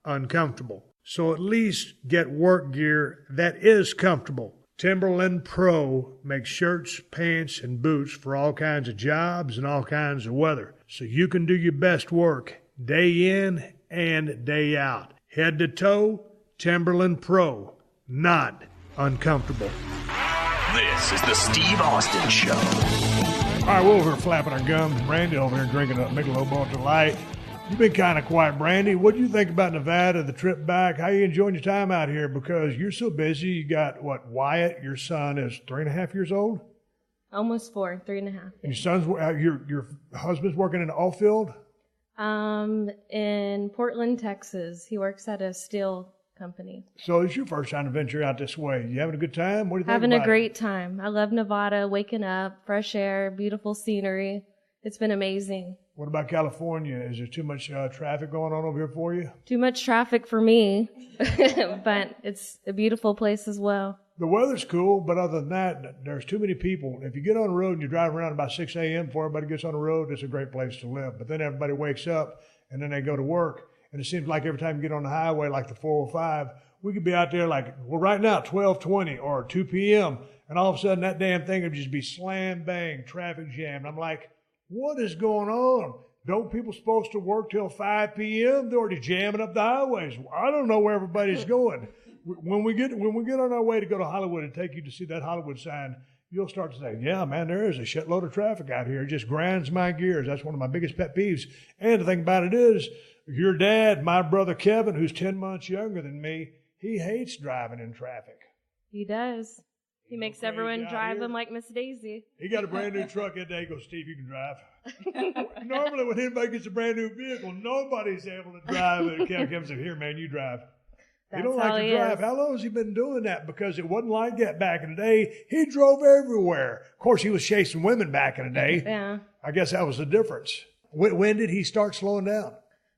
uncomfortable. So at least get work gear that is comfortable. Timberland Pro makes shirts, pants, and boots for all kinds of jobs and all kinds of weather, so you can do your best work day in and day out. Head to toe, Timberland Pro, not uncomfortable. This is the Steve Austin Show. All right, we're over here flapping our gums. Brandy over here drinking a Michelob Ultra Light. You've been kind of quiet, Brandy. What do you think about Nevada, the trip back? How are you enjoying your time out here? Because you're so busy. You got, Wyatt, your son is 3.5 years old? Almost 4, 3.5. And your son's, your husband's working in the oil field? In Portland, Texas. He works at a steel company. So it's your first time to venture out this way. You having a good time? What do you think Having about a great time. I love Nevada, waking up, fresh air, beautiful scenery. It's been amazing. What about California? Is there too much traffic going on over here for you? Too much traffic for me, but it's a beautiful place as well. The weather's cool, but other than that, there's too many people. If you get on the road and you drive around about 6 a.m. before everybody gets on the road, it's a great place to live. But then everybody wakes up, and then they go to work. And it seems like every time you get on the highway, like the 405, we could be out there like, well, right now, 12:20 or 2 p.m., and all of a sudden that damn thing would just be slam, bang, traffic jam. And I'm like, what is going on? Don't people supposed to work till 5 p.m.? They're already jamming up the highways. I don't know where everybody's going. When we get on our way to go to Hollywood and take you to see that Hollywood sign, you'll start to say, yeah, man, there is a shitload of traffic out here. It just grinds my gears. That's one of my biggest pet peeves. And the thing about it is, your dad, my brother Kevin, who's 10 months younger than me, he hates driving in traffic. He does. He makes everyone drive him like Miss Daisy. He got a brand new truck that day. He goes, Steve, you can drive. Normally when anybody gets a brand new vehicle, nobody's able to drive it. Kevin said, here, man, you drive. He don't like to drive. How long has he been doing that? Because it wasn't like that back in the day. He drove everywhere. Of course, he was chasing women back in the day. Yeah. I guess that was the difference. When did he start slowing down?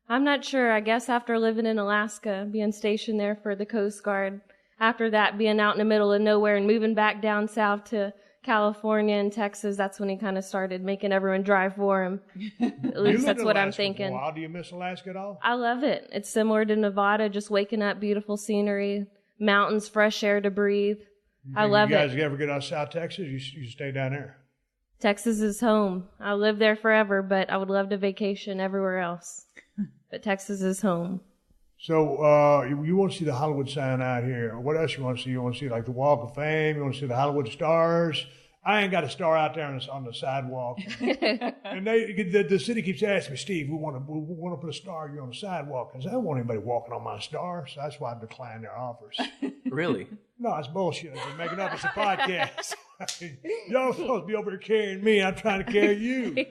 I'm not sure. I guess after living in Alaska, being stationed there for the Coast Guard. After that, being out in the middle of nowhere and moving back down south to California and Texas, that's when he kind of started making everyone drive for him. At least that's what I'm thinking. Wow, do you miss Alaska at all? I love it. It's similar to Nevada, just waking up, beautiful scenery, mountains, fresh air to breathe. I love it. You guys ever get out of South Texas? You stay down there? Texas is home. I live there forever, but I would love to vacation everywhere else. But Texas is home. So you want to see the Hollywood sign out here. What else you want to see? You want to see like the Walk of Fame? You want to see the Hollywood stars? I ain't got a star out there on the sidewalk. And the city keeps asking me, Steve, we want to put a star here on the sidewalk. I said, I don't want anybody walking on my star, so that's why I declined their offers. Really? No, it's bullshit. They're making up. It's a podcast. Y'all supposed to be over here carrying me. I'm trying to carry you.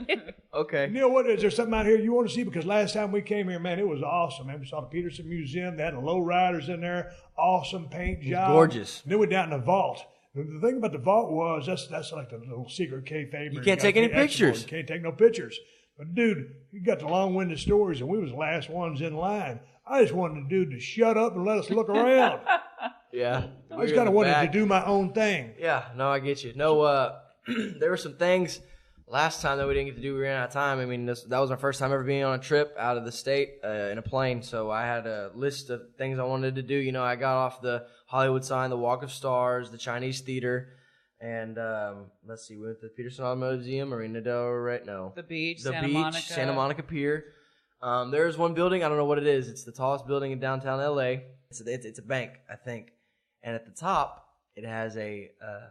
Okay. Neil, what is there something out here you want to see? Because last time we came here, man, it was awesome. Man, we saw the Peterson Museum. They had the low riders in there. Awesome paint job. Gorgeous. And then we're down in the vault. The thing about the vault was that's like the little secret kayfabe. You can't take any pictures. You can't take no pictures. But dude, you got the long-winded stories, and we was the last ones in line. I just wanted the dude to shut up and let us look around. Yeah. I just kind of wanted to do my own thing. Yeah, no, I get you. No, there were some things last time that we didn't get to do. We ran out of time. I mean, that was our first time ever being on a trip out of the state in a plane. So I had a list of things I wanted to do. You know, I got off the Hollywood sign, the Walk of Stars, the Chinese Theater, and let's see, we went to the Peterson Automotive Museum, Marina Del Rey, no. The beach, Santa Monica Pier. There's one building, I don't know what it is. It's the tallest building in downtown LA. It's a bank, I think. And at the top, it has a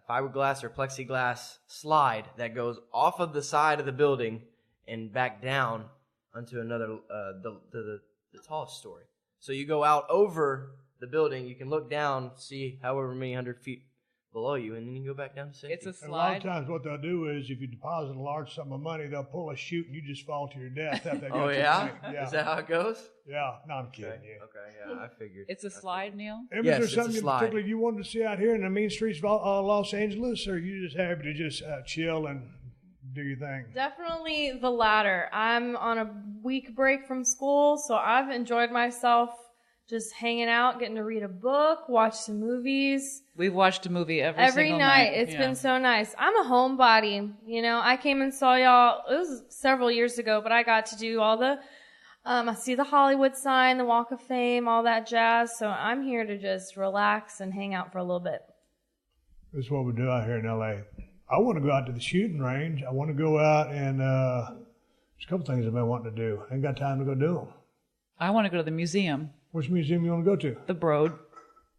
fiberglass or plexiglass slide that goes off of the side of the building and back down onto another, the tallest story. So you go out over the building, you can look down, see however many 100 feet below you, and then you go back down to safety. It's a slide. And a lot of times what they'll do is if you deposit a large sum of money, they'll pull a chute and you just fall to your death. Oh, yeah? Is that how it goes? Yeah. No, I'm kidding you. Okay, yeah, I figured. It's a slide, Neil? And was there something particularly you wanted to see out here in the mean streets of Los Angeles, or are you just happy to just chill and do your thing? Definitely the latter. I'm on a week break from school, so I've enjoyed myself just hanging out, getting to read a book, watch some movies. We've watched a movie every single night. It's been so nice. I'm a homebody. You know, I came and saw y'all, it was several years ago, but I got to do all the, I see the Hollywood sign, the Walk of Fame, all that jazz. So I'm here to just relax and hang out for a little bit. This is what we do out here in L.A. I want to go out to the shooting range. I want to go out and there's a couple things I've been wanting to do. I ain't got time to go do them. I want to go to the museum. Which museum you want to go to? The Broad.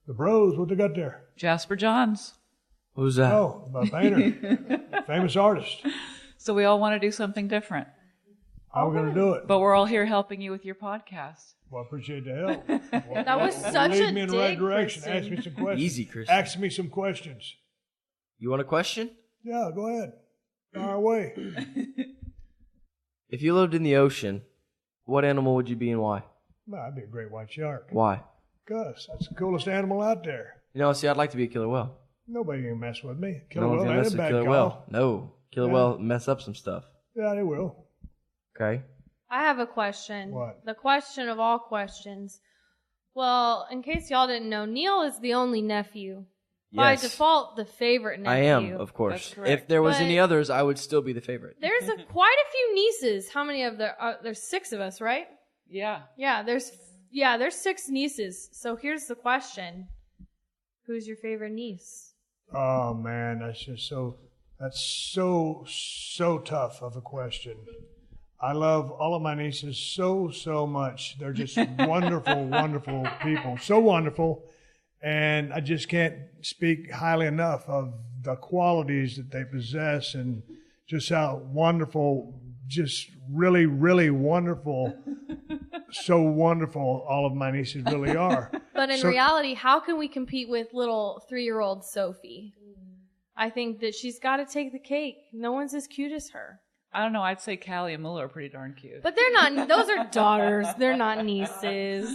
The Bros? What they got there? Jasper Johns. Who's that? Oh, a painter. Famous artist. So we all want to do something different. How are we going to do it? But we're all here helping you with your podcast. Well, I appreciate the help. Well, that was such a lead me in the right direction. Kristen. Ask me some questions. Easy, Kristen. Ask me some questions. You want a question? Yeah, go ahead. Fire away. If you lived in the ocean, what animal would you be and why? Well, I'd be a great white shark. Why? Because that's the coolest animal out there. You know, see, I'd like to be a killer whale. Nobody can mess with me. No one's gonna mess with killer whale. No, killer whale mess up some stuff. Yeah, they will. Okay. I have a question. What? The question of all questions. Well, in case y'all didn't know, Neil is the only nephew. By Yes. default, the favorite nephew. I am, of course. That's correct. If there was But- any others, I would still be the favorite. There's quite a few nieces. How many of there's 6 of us, right? Yeah. Yeah, there's 6 nieces. So here's the question. Who's your favorite niece? Oh, man, that's so tough of a question. I love all of my nieces so much. They're just wonderful, wonderful people. So wonderful. And I just can't speak highly enough of the qualities that they possess and just how wonderful, just really, really wonderful, so wonderful all of my nieces really are. But in reality, how can we compete with little 3-year-old Sophie? I think that she's got to take the cake. No one's as cute as her. I don't know. I'd say Callie and Muller are pretty darn cute. But they're not. Those are daughters. They're not nieces.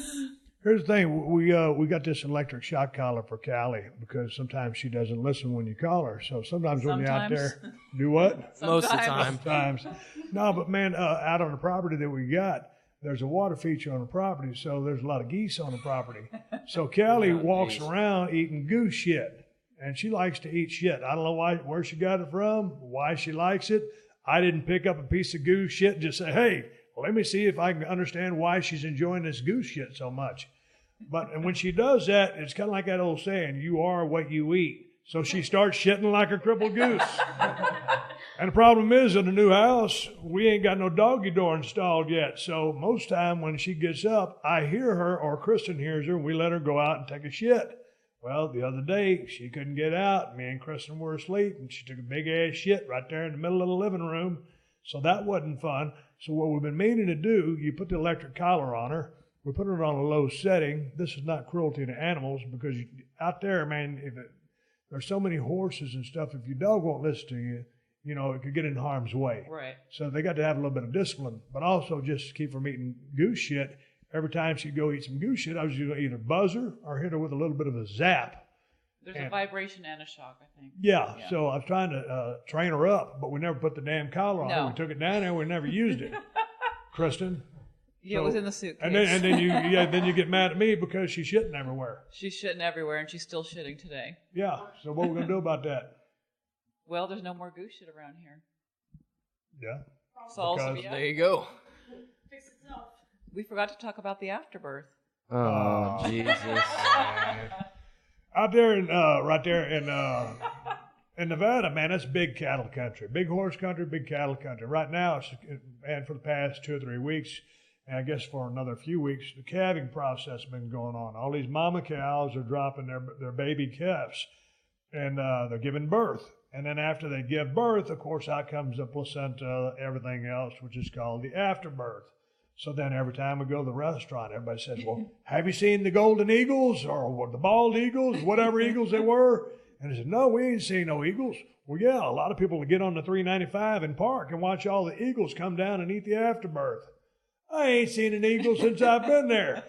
Here's the thing. We got this electric shock collar for Callie because sometimes she doesn't listen when you call her. So sometimes when you're out there, do what? Most of the time. Sometimes. No, but man, out on the property that we got, there's a water feature on the property, so there's a lot of geese on the property. So Callie walks around eating goose shit, and she likes to eat shit. I don't know where she got it from, why she likes it. I didn't pick up a piece of goose shit and just say, hey, let me see if I can understand why she's enjoying this goose shit so much. And when she does that, it's kind of like that old saying, you are what you eat. So she starts shitting like a crippled goose. And the problem is, in the new house, we ain't got no doggy door installed yet. So most time when she gets up, I hear her or Kristen hears her, and we let her go out and take a shit. Well, the other day, she couldn't get out. Me and Kristen were asleep, and she took a big-ass shit right there in the middle of the living room. So that wasn't fun. So what we've been meaning to do, you put the electric collar on her. We put it on a low setting. This is not cruelty to animals because out there, man, there's so many horses and stuff. If your dog won't listen to you, it could get in harm's way. Right. So they got to have a little bit of discipline, but also just keep from eating goose shit. Every time she'd go eat some goose shit, I was going to either buzz her or hit her with a little bit of a zap. There's a vibration and a shock, I think. Yeah, so I was trying to train her up, but we never put the damn collar on her. We took it down there, we never used it. Kristen? Yeah, it was in the suitcase. And then you get mad at me because she's shitting everywhere. She's shitting everywhere, and she's still shitting today. Yeah, so what are we going to do about that? Well, there's no more goose shit around here. Yeah. There you go. Fix itself. We forgot to talk about the afterbirth. Oh, Jesus. Out there right there in Nevada, man, that's big cattle country. Big horse country, big cattle country. Right now, and for the past 2 or 3 weeks, and I guess for another few weeks, the calving process has been going on. All these mama cows are dropping their baby calves, and they're giving birth. And then after they give birth, of course, out comes the placenta, everything else, which is called the afterbirth. So then every time we go to the restaurant, everybody says, well, have you seen the golden eagles or the bald eagles, whatever eagles they were? And I said, no, we ain't seen no eagles. Well, yeah, a lot of people will get on the 395 and park and watch all the eagles come down and eat the afterbirth. I ain't seen an eagle since I've been there.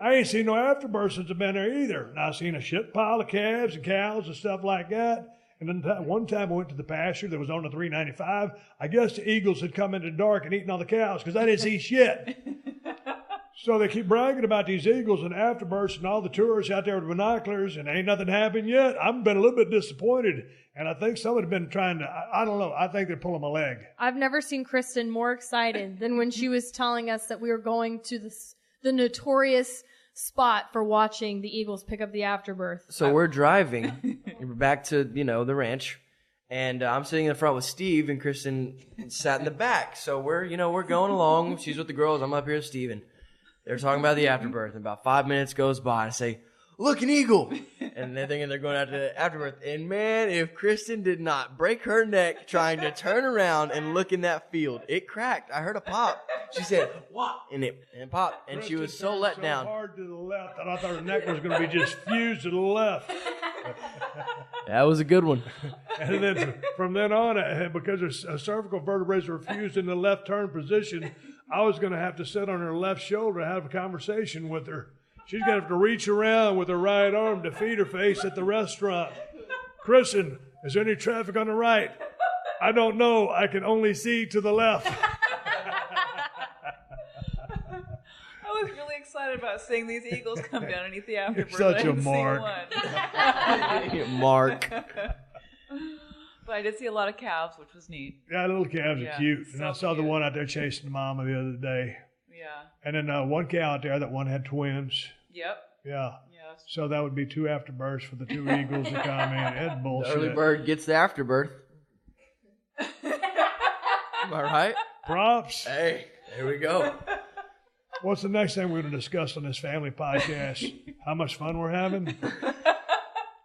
I ain't seen no afterbirth since I've been there either. And I've seen a shit pile of calves and cows and stuff like that. And then one time I went to the pasture that was on the 395. I guess the eagles had come into the dark and eaten all the cows because I didn't see shit. So they keep bragging about these eagles and afterbirths and all the tourists out there with binoculars, and ain't nothing happened yet. I've been a little bit disappointed, and I think someone had been trying to, I don't know, I think they're pulling my leg. I've never seen Kristen more excited than when she was telling us that we were going to the notorious spot for watching the eagles pick up the afterbirth. So we're driving back to, the ranch, and I'm sitting in the front with Steve, and Kristen sat in the back. So we're going along. She's with the girls. I'm up here with Steve, and they're talking about the afterbirth. And about 5 minutes goes by, and I say, look, an eagle. And they're thinking they're going after the afterbirth. And man, if Kristen did not break her neck trying to turn around and look in that field, it cracked. I heard a pop. She said, what? And it popped. And she was so let down. Hard to the left that I thought her neck was going to be just fused to the left. That was a good one. And then from then on, because her cervical vertebrae were fused in the left turn position, I was going to have to sit on her left shoulder and have a conversation with her. She's going to have to reach around with her right arm to feed her face at the restaurant. Kristen, is there any traffic on the right? I don't know. I can only see to the left. I was really excited about seeing these eagles come down and eat the afterbirth. You're such a mark. Mark. But I did see a lot of calves, which was neat. Yeah, little calves are cute. And so I saw cute. the one out there chasing the mama the other day. Yeah. And then one cow out there, that one had twins. Yep. Yeah. Yes. So that would be 2 afterbirths for the 2 eagles that come in. That's bullshit. The early bird gets the afterbirth. Am I right? Props. Hey, there we go. What's the next thing we're going to discuss on this family podcast? How much fun we're having?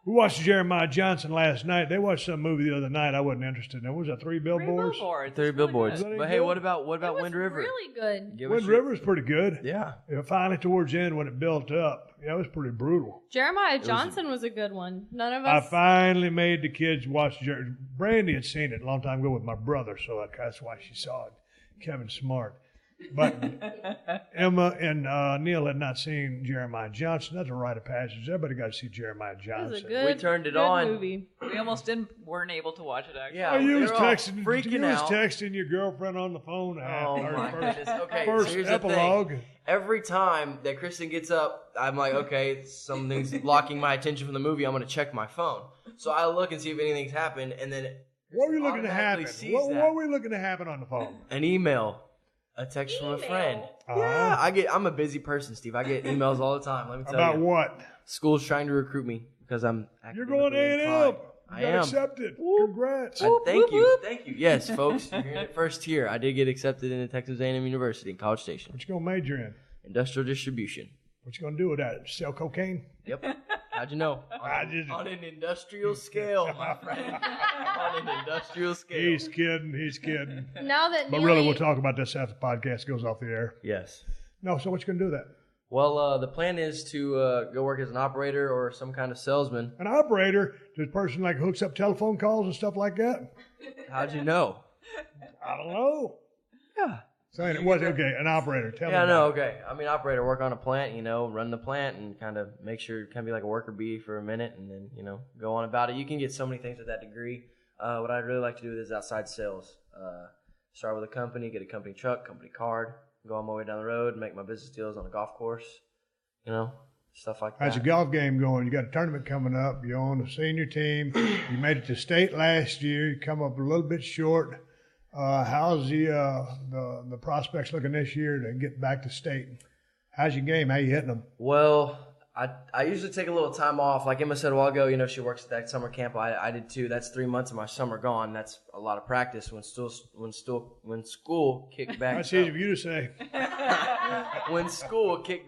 We watched Jeremiah Johnson last night. They watched some movie the other night I wasn't interested in. What was that, 3 Billboards? 3 Billboards. Really But good? hey, what about It Wind was River? really good. Wind River's pretty good. Yeah. Finally, towards the end, when it built up, it was pretty brutal. Jeremiah Johnson was a good one. None of I us. finally made the kids watch. Brandy had seen it a long time ago with my brother, so that's why she saw it. Kevin Smart. But Emma and Neil had not seen Jeremiah Johnson. That's a rite of passage. Everybody got to see Jeremiah Johnson. It was a good, We turned it good on. movie. We almost weren't able to watch it, actually. Yeah. Oh, you they was were all texting, freaking out. texting your girlfriend on the phone. Oh my goodness. Okay, first so here's the epilogue. thing. Every time that Kristen gets up, I'm like, okay, something's blocking my attention from the movie. I'm going to check my phone. So I look and see if anything's happened, and then What were you looking to happen? sees What that. were we looking to happen on the phone? An email. A text from a friend. Uh-huh. Yeah, I'm a busy person, Steve. I get emails all the time. Let me tell About you. what? School's trying to recruit me because I'm You're going academically A&M. inclined. You got accepted. Congrats. Thank you. Thank you. Yes, folks. You're hearing it first here. I did get accepted into Texas A&M University in College Station. What you going to major in? Industrial distribution. What you going to do with that? Sell cocaine? Yep. How'd you know? On an industrial scale, my friend. On an industrial scale. He's kidding. Now that But Neely, really, we'll talk about this after the podcast goes off the air. Yes. No, so what you going to do with that? Well, the plan is to go work as an operator or some kind of salesman. An operator, just a person like hooks up telephone calls and stuff like that? How'd you know? I don't know. Yeah. So it was okay, an operator. Tell me. Yeah, no, about it. okay. I mean, operator, work on a plant, run the plant and kind of make sure, kind of be like a worker bee for a minute and then, go on about it. You can get so many things with that degree. What I'd really like to do is outside sales. Start with a company, get a company truck, company card, go on my way down the road, make my business deals on a golf course, stuff like that. How's your golf game going? You got a tournament coming up. You're on the senior team. You made it to state last year. You come up a little bit short. How's the prospects looking this year to get back to state? How's your game? How you hitting them? Well, I usually take a little time off. Like Emma said a while ago, she works at that summer camp. I did too. That's 3 months of my summer gone. That's a lot of practice. When school kicked back. That's easy for you to say. When school kicks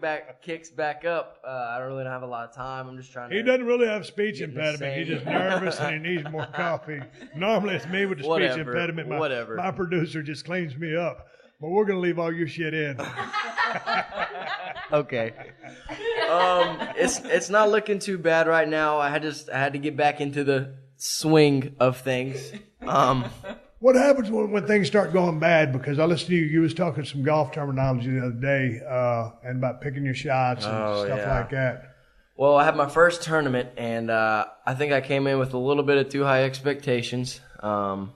back up, I don't really have a lot of time. I'm just trying to. He doesn't really have speech impediment. He's just nervous and he needs more coffee. Normally it's me with the speech impediment. My producer just cleans me up. But we're going to leave all your shit in. Okay. It's not looking too bad right now. I had to get back into the swing of things. What happens when things start going bad? Because I listened to you. You was talking some golf terminology the other day and about picking your shots and stuff like that. Well, I had my first tournament, and I think I came in with a little bit of too high expectations. That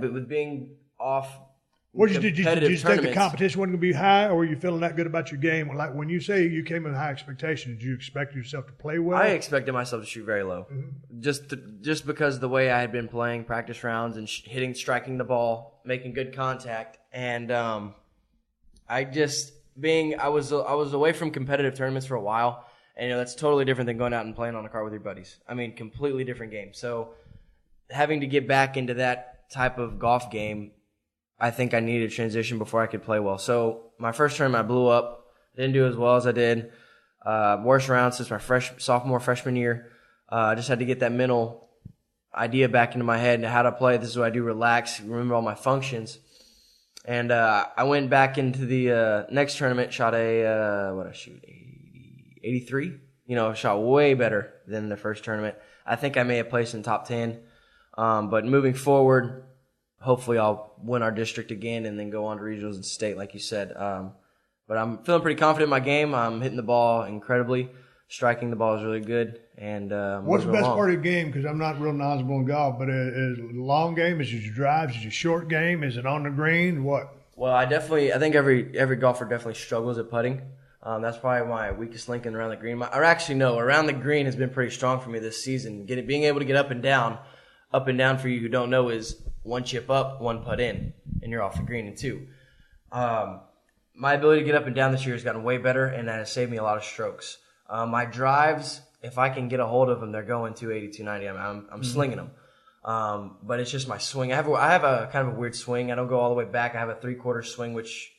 with being off. What did you think the competition wasn't going to be high, or were you feeling that good about your game? Like when you say you came in high expectations, did you expect yourself to play well? I expected myself to shoot very low, just because of the way I had been playing practice rounds and striking the ball, making good contact, and I was away from competitive tournaments for a while, and that's totally different than going out and playing on a cart with your buddies. I mean, completely different game. So having to get back into that type of golf game, I think I needed a transition before I could play well. So my first tournament, I blew up. Didn't do as well as I did. Worst round since my freshman year. I just had to get that mental idea back into my head and how to play. This is what I do, relax, remember all my functions. And I went back into the next tournament, shot 83? Shot way better than the first tournament. I think I may have placed in top 10. But moving forward, hopefully I'll win our district again and then go on to regionals and state, like you said. But I'm feeling pretty confident in my game. I'm hitting the ball incredibly. Striking the ball is really good. And what's the best part of your game? Because I'm not real knowledgeable in golf, but is it a long game? Is it your drives? Is it your short game? Is it on the green? What? Well, I think every golfer definitely struggles at putting. That's probably my weakest link in around the green. Around the green has been pretty strong for me this season. Being able to get up and down for you who don't know is one chip up, one putt in, and you're off the green in two. My ability to get up and down this year has gotten way better, and that has saved me a lot of strokes. My drives, if I can get a hold of them, they're going 280, 290. I'm slinging them. But it's just my swing. I have a kind of a weird swing. I don't go all the way back. I have a 3/4 swing, which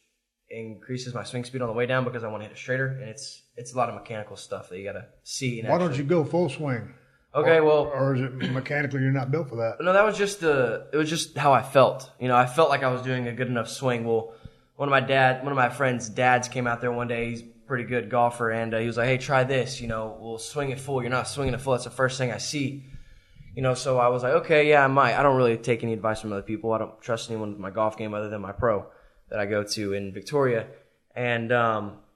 increases my swing speed on the way down because I want to hit it straighter, and it's a lot of mechanical stuff that you got to see. Why don't you go full swing? Okay, or is it mechanically you're not built for that? No, that was just it was just how I felt. I felt like I was doing a good enough swing. Well, one of my friends' dads came out there one day. He's a pretty good golfer, and he was like, "Hey, try this. We'll swing it full. You're not swinging it full. That's the first thing I see." So I was like, "Okay, yeah, I might." I don't really take any advice from other people. I don't trust anyone with my golf game other than my pro that I go to in Victoria, and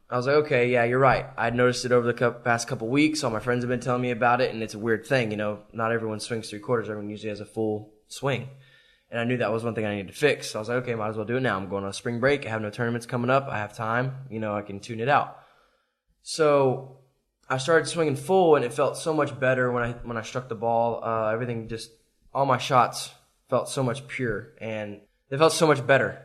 I was like, okay, yeah, you're right. I'd noticed it over the past couple weeks. All my friends have been telling me about it, and it's a weird thing. Not everyone swings 3/4. Everyone usually has a full swing. And I knew that was one thing I needed to fix. So I was like, okay, might as well do it now. I'm going on a spring break. I have no tournaments coming up. I have time. I can tune it out. So I started swinging full, and it felt so much better when I struck the ball. Everything all my shots felt so much pure, and they felt so much better,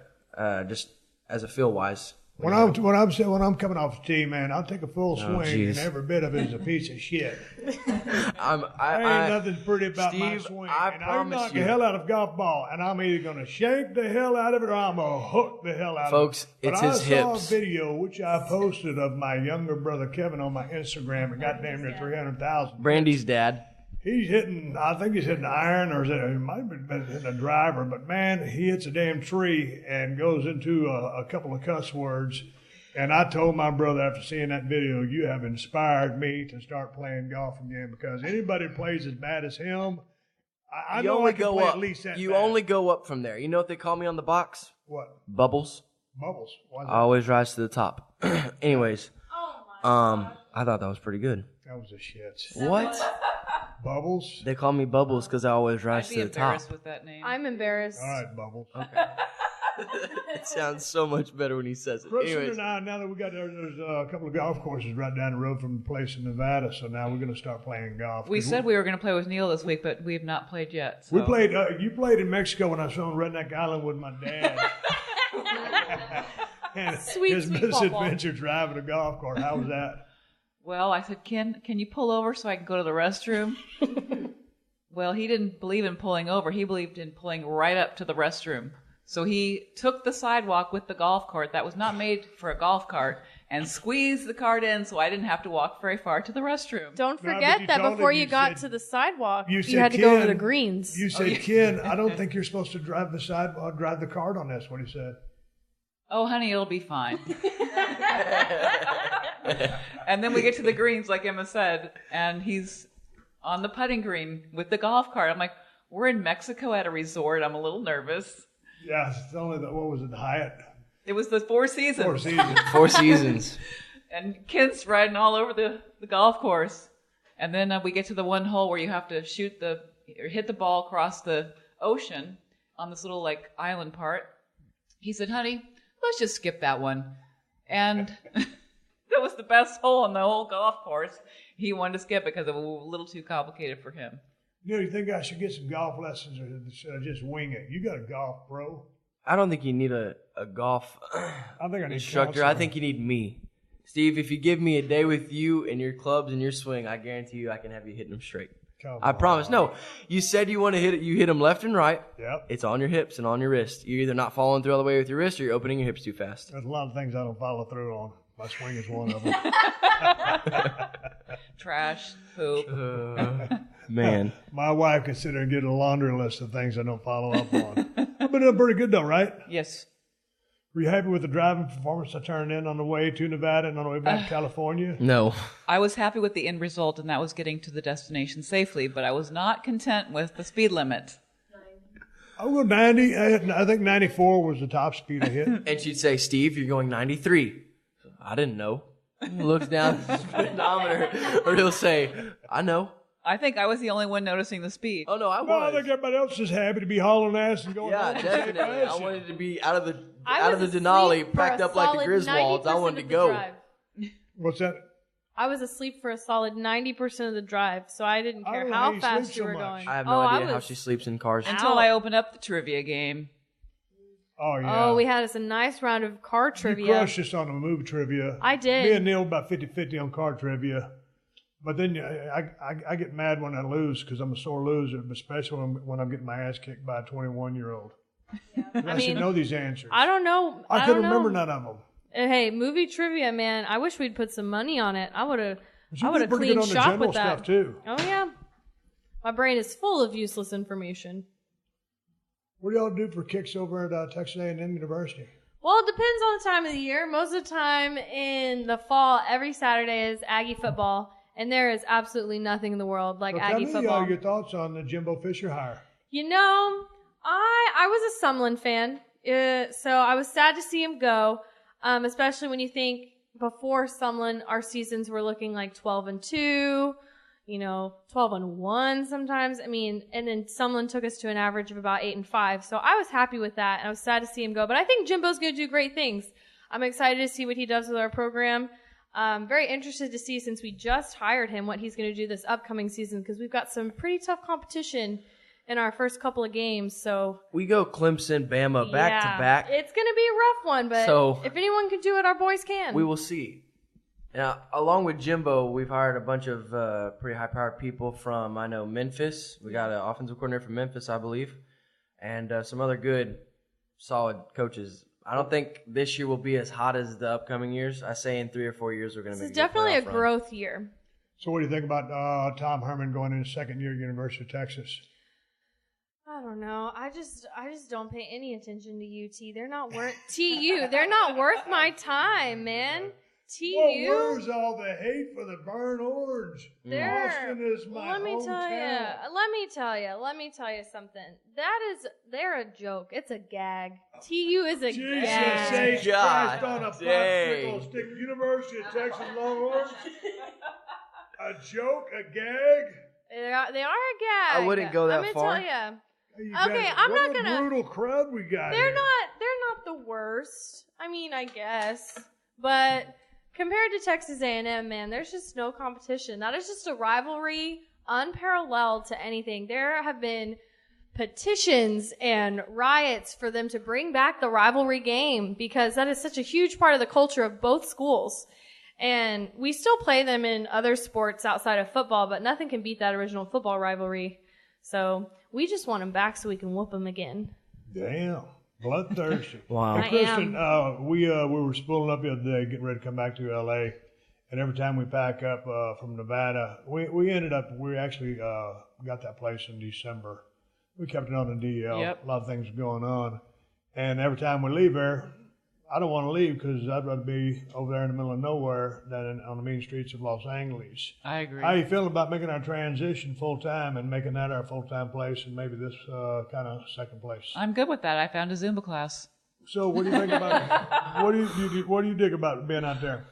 just as a feel-wise. When I'm coming off the tee, man, I'll take a full swing, and every bit of it is a piece of shit. Ain't nothing pretty about my swing. I knock the hell out of golf ball, and I'm either going to shank the hell out of it or I'm going to hook the hell out of it. Folks, it's his hips. I saw a video, which I posted of my younger brother Kevin on my Instagram. It got damn near 300,000. Brandy's dad. I think he's hitting iron, or he might have been hitting a driver, but man, he hits a damn tree and goes into a couple of cuss words. And I told my brother after seeing that video, you have inspired me to start playing golf again, because anybody that plays as bad as him, I know I can play at least that You bad. only go up from there. You know what they call me on the box? What? Bubbles. Bubbles. Why is I that? always rise to the top. Anyways, I thought that was pretty good. That was a shit. What? Bubbles? They call me Bubbles because I always rise I'd be to the top. embarrassed with that name. I'm embarrassed. All right, Bubbles. It sounds so much better when he says it. Brookston Anyways, and I, now that we got there's a couple of golf courses right down the road from the place in Nevada, so now we're going to start playing golf. We said we were going to play with Neil this week, but we have not played yet. So. We played. You played in Mexico when I was on Redneck Island with my dad. And Sweet, his sweet misadventure driving a golf cart. How was that? Well, I said, can you pull over so I can go to the restroom? Well, he didn't believe in pulling over. He believed in pulling right up to the restroom. So he took the sidewalk with the golf cart that was not made for a golf cart and squeezed the cart in so I didn't have to walk very far to the restroom. Don't No, forget but that told before him, you got to the sidewalk, You you said, had to go over the "Ken," greens. You said, Ken, I don't think you're supposed to drive the sidewalk, drive the cart on this. What he said. Oh, honey, it'll be fine. And then we get to the greens, like Emma said, and he's on the putting green with the golf cart. I'm like, we're in Mexico at a resort. I'm a little nervous. Yeah, it's only what was it, the Hyatt? It was the Four Seasons. Four Seasons. Four Seasons. And Ken's riding all over the golf course. And then we get to the one hole where you have to hit the ball across the ocean on this little like island part. He said, honey, let's just skip that one. And that was the best hole on the whole golf course. He wanted to skip it because it was a little too complicated for him. You think I should get some golf lessons or should I just wing it? You got a golf pro. I don't think you need a golf I think I need instructor. I think you need me. Steve, if you give me a day with you and your clubs and your swing, I guarantee you I can have you hitting them straight. I promise. No, you said you want to hit it. You hit them left and right. Yep. It's on your hips and on your wrist. You're either not following through all the way with your wrist or you're opening your hips too fast. There's a lot of things I don't follow through on. My swing is one of them. Trash, poop. Man. My wife can sit there and get a laundry list of things I don't follow up on. I've been doing pretty good though, right? Yes. Were you happy with the driving performance I turned in on the way to Nevada and on the way back to California? No. I was happy with the end result, and that was getting to the destination safely, but I was not content with the speed limit. I will go 90. I think 94 was the top speed I hit. And she'd say, Steve, you're going 93. I didn't know. He looks down at the speedometer, or he'll say, I know. I think I was the only one noticing the speed. Oh, no, I Well, I was. think everybody else is happy to be hauling ass and going Yeah, home. definitely. I wanted to be out of the was Denali, asleep for packed a up like the solid Griswolds. I 90% wanted to of the go. drive. What's that? I was asleep for a solid 90% of the drive, so I didn't I care don't know how how you fast sleep you so were much. going. I have no idea how was- she sleeps in cars. Until I opened up the trivia game. Oh, yeah. Oh, we had us a nice round of car trivia. You crushed us on the movie trivia. I did. Me and Neil about 50-50 on car trivia. But then I get mad when I lose because I'm a sore loser, especially when I'm getting my ass kicked by a 21-year-old. I should know these answers. I don't know. I couldn't remember none of them. Hey, movie trivia, man. I wish we'd put some money on it. I would have You did pretty cleaned good on the shop general with that. stuff, too. Oh, yeah. My brain is full of useless information. What do y'all do for kicks over at Texas A&M University? Well, it depends on the time of the year. Most of the time in the fall, every Saturday is Aggie football, and there is absolutely nothing in the world like Well, Aggie tell me football. your thoughts on the Jimbo Fisher hire. You know, I was a Sumlin fan, so I was sad to see him go, especially when you think before Sumlin, our seasons were looking like 12-2, 12-1 sometimes. I mean, and then Sumlin took us to an average of about 8-5. So I was happy with that, and I was sad to see him go. But I think Jimbo's going to do great things. I'm excited to see what he does with our program. Very interested to see, since we just hired him, what he's going to do this upcoming season, because we've got some pretty tough competition in our first couple of games. So We go Clemson, Bama, back to back. It's going to be a rough one, but So- if anyone can do it, our boys can. We will see. Now, along with Jimbo, we've hired a bunch of pretty high-powered people from, I know, Memphis. We got an offensive coordinator from Memphis, I believe, and some other good, solid coaches. I don't think this year will be as hot as the upcoming years. I say in 3 or 4 years we're going to This make is definitely a playoff run. growth year. So what do you think about Tom Herman going into second year at University of Texas? I don't know. I just don't pay any attention to UT. They're not worth TU. They're not worth my time, man. TU. Well, where's all the hate for the burnt orange? Austin is my Let me hometown. Let me tell you something. They're a joke. It's a gag. TU is a gag. Jesus Christ on a popsicle stick. University of Texas Longhorns. A joke, a gag. They are a gag. I wouldn't go that far. Let me tell you. Okay, I'm not gonna. What a brutal crowd we got. They're not the worst. I mean, I guess, but compared to Texas A&M, man, there's just no competition. That is just a rivalry unparalleled to anything. There have been petitions and riots for them to bring back the rivalry game because that is such a huge part of the culture of both schools. And we still play them in other sports outside of football, but nothing can beat that original football rivalry. So we just want them back so we can whoop them again. Damn. Bloodthirsty. Wow. Hey, Kristen, we were spooling up the other day, getting ready to come back to L.A., and every time we pack up from Nevada, we ended up, we actually got that place in December. We kept it on the DL. Yep. A lot of things going on. And every time we leave there, I don't want to leave because I'd rather be over there in the middle of nowhere than on the mean streets of Los Angeles. I agree. How are you feeling about making our transition full-time and making that our full-time place and maybe this kind of second place? I'm good with that. I found a Zumba class. So what do you think about what do you dig about being out there?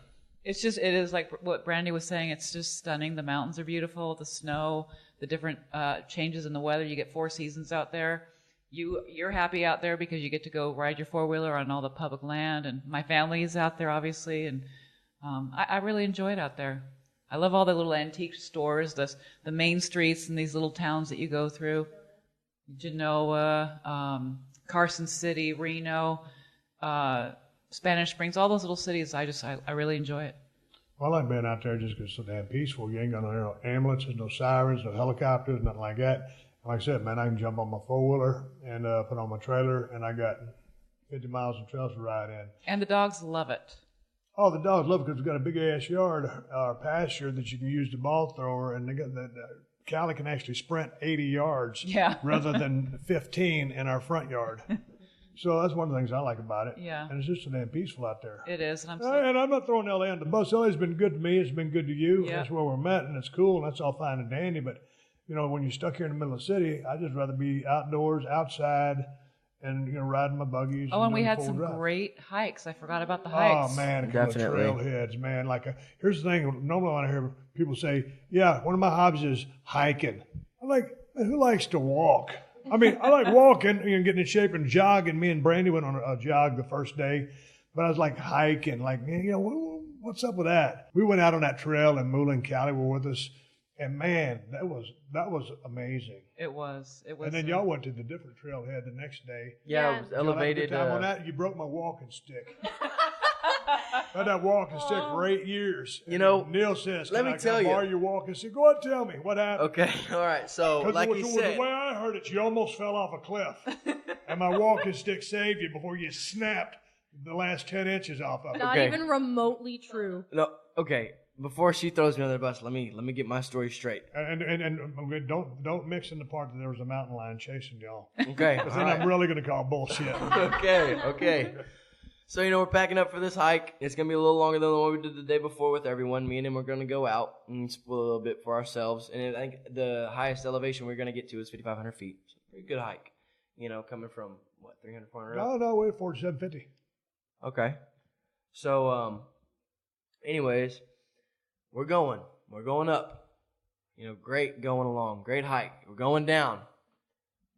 It is like what Brandy was saying. It's just stunning. The mountains are beautiful. The snow, the different changes in the weather. You get 4 seasons out there. You're happy out there because you get to go ride your 4-wheeler on all the public land, and my family is out there obviously, and I really enjoy it out there. I love all the little antique stores, the main streets in these little towns that you go through. Genoa, Carson City, Reno, Spanish Springs, all those little cities. I really enjoy it. Well, I like being out there just because it's so damn peaceful. You ain't got no ambulances, no sirens, no helicopters, nothing like that. Like I said, man, I can jump on my 4-wheeler and put on my trailer, and I got 50 miles of trails to ride in. And the dogs love it. Oh, the dogs love it because we've got a big-ass yard or pasture that you can use the ball thrower, and they got the Callie can actually sprint 80 yards rather than 15 in our front yard. So that's one of the things I like about it. Yeah. And it's just so damn peaceful out there. It is. And I'm not throwing LA on the bus. LA's been good to me. It's been good to you. Yeah. That's where we're met, and it's cool, and that's all fine and dandy, but you know, when you're stuck here in the middle of the city, I'd just rather be outdoors, outside, and riding my buggies. Oh, and we had some great hikes. I forgot about the hikes. Oh man, definitely. Trailheads, man. Here's the thing. Normally, when I hear people say, "Yeah, one of my hobbies is hiking," I'm like, who likes to walk? I mean, I like walking, getting in shape and jogging. Me and Brandy went on a jog the first day, but I was like hiking. Like, what's up with that? We went out on that trail, and Moolah and Callie were with us. And man, that was amazing. It was. And then y'all went to the different trailhead the next day. Yeah, it was elevated. Time on that, you broke my walking stick. I had that walking stick for 8 years. Neil says, let me tell you. Borrow your walking stick? Go ahead, tell me what happened. Okay, all right. So, like you said, the way I heard it, you almost fell off a cliff, and my walking stick saved you before you snapped the last 10 inches off of it. Not even remotely true. No. Okay. Before she throws me under the bus, let me get my story straight. And don't mix in the part that there was a mountain lion chasing y'all. Okay. Because then I'm really going to call bullshit. Okay. So, we're packing up for this hike. It's going to be a little longer than the one we did the day before with everyone. Me and him are going to go out and spoil a little bit for ourselves. And I think the highest elevation we're going to get to is 5,500 feet. So pretty good hike. Coming from, 300, 400 up? No, we're 4,750. Okay. So, anyways, we're going up. Great going along. Great hike. We're going down.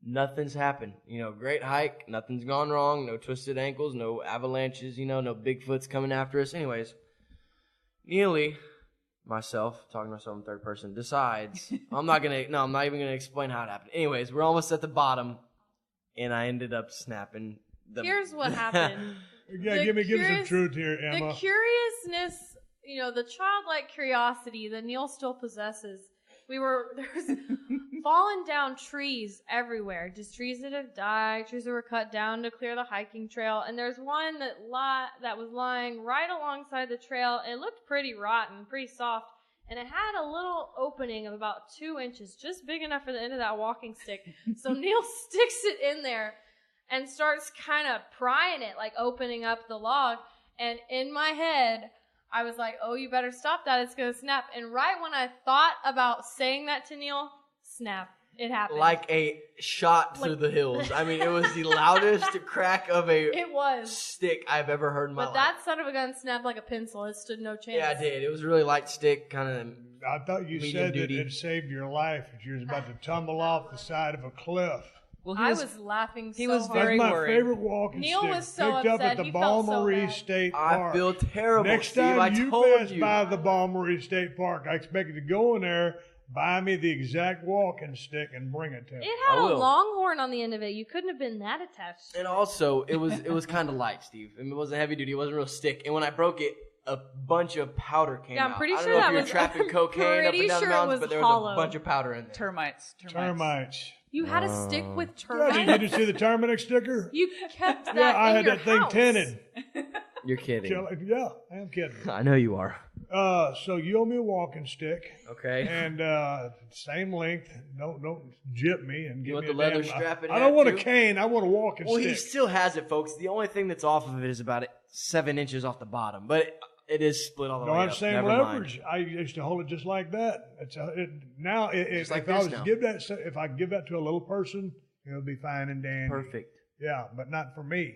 Nothing's happened. Great hike. Nothing's gone wrong. No twisted ankles. No avalanches. No Bigfoots coming after us. Anyways, Neely, myself, talking to myself in third person, decides, I'm not even going to explain how it happened. Anyways, we're almost at the bottom, and I ended up snapping the... Here's what happened. Yeah, give me some truth here, Emma. The curiousness, the childlike curiosity that Neil still possesses. There's fallen down trees everywhere, just trees that have died, trees that were cut down to clear the hiking trail. And there's one that was lying right alongside the trail. It looked pretty rotten, pretty soft. and it had a little opening of about 2 inches, just big enough for the end of that walking stick. So Neil sticks it in there and starts kind of prying it, like opening up the log. And in my head, I was like, oh, you better stop that. It's going to snap. And right when I thought about saying that to Neil, snap. It happened. Like a shot through the hills. I mean, it was the loudest crack of a stick I've ever heard in my life. But that son of a gun snapped like a pencil. It stood no chance. Yeah, it did. It was a really light stick, kind of. I thought you said that it saved your life if you was about to tumble off the side of a cliff. Well, I was laughing so hard. He was very That's my worried. favorite walking Neil stick. was so picked up upset. at the He felt so Balmery bad. State Park. I feel terrible, Next Steve. time I you told pass you. by the Balmery State Park, I expect you to go in there, buy me the exact walking stick, and bring it to me. It had a longhorn on the end of it. You couldn't have been that attached. And also, it was kind of light, Steve. I mean, it wasn't heavy duty. It wasn't a real stick. And when I broke it, a bunch of powder came out. Yeah, I'm pretty I don't sure know that if you're was trapping cocaine up and down the mountains, but there was a bunch of powder in there. Termites. Termites. You had a stick with Yeah, termites? did you see the termite sticker? You kept that Yeah, I in had your that thing house. tinted. You're kidding. Yeah, I am kidding. I know you are. So you owe me a walking stick. Okay. And same length. Don't jip me and give want me the a leather damn, strap it I don't had, want a too? cane. I want a walking Well, stick. he still has it, folks. The only thing that's off of it is about 7 inches off the bottom, but it is split all the Don't way have up. the same Never leverage. mind. I used to hold it just like that. It's Just like if I this was now. if I give that to a little person, it'll be fine and dandy. Perfect. Yeah, but not for me.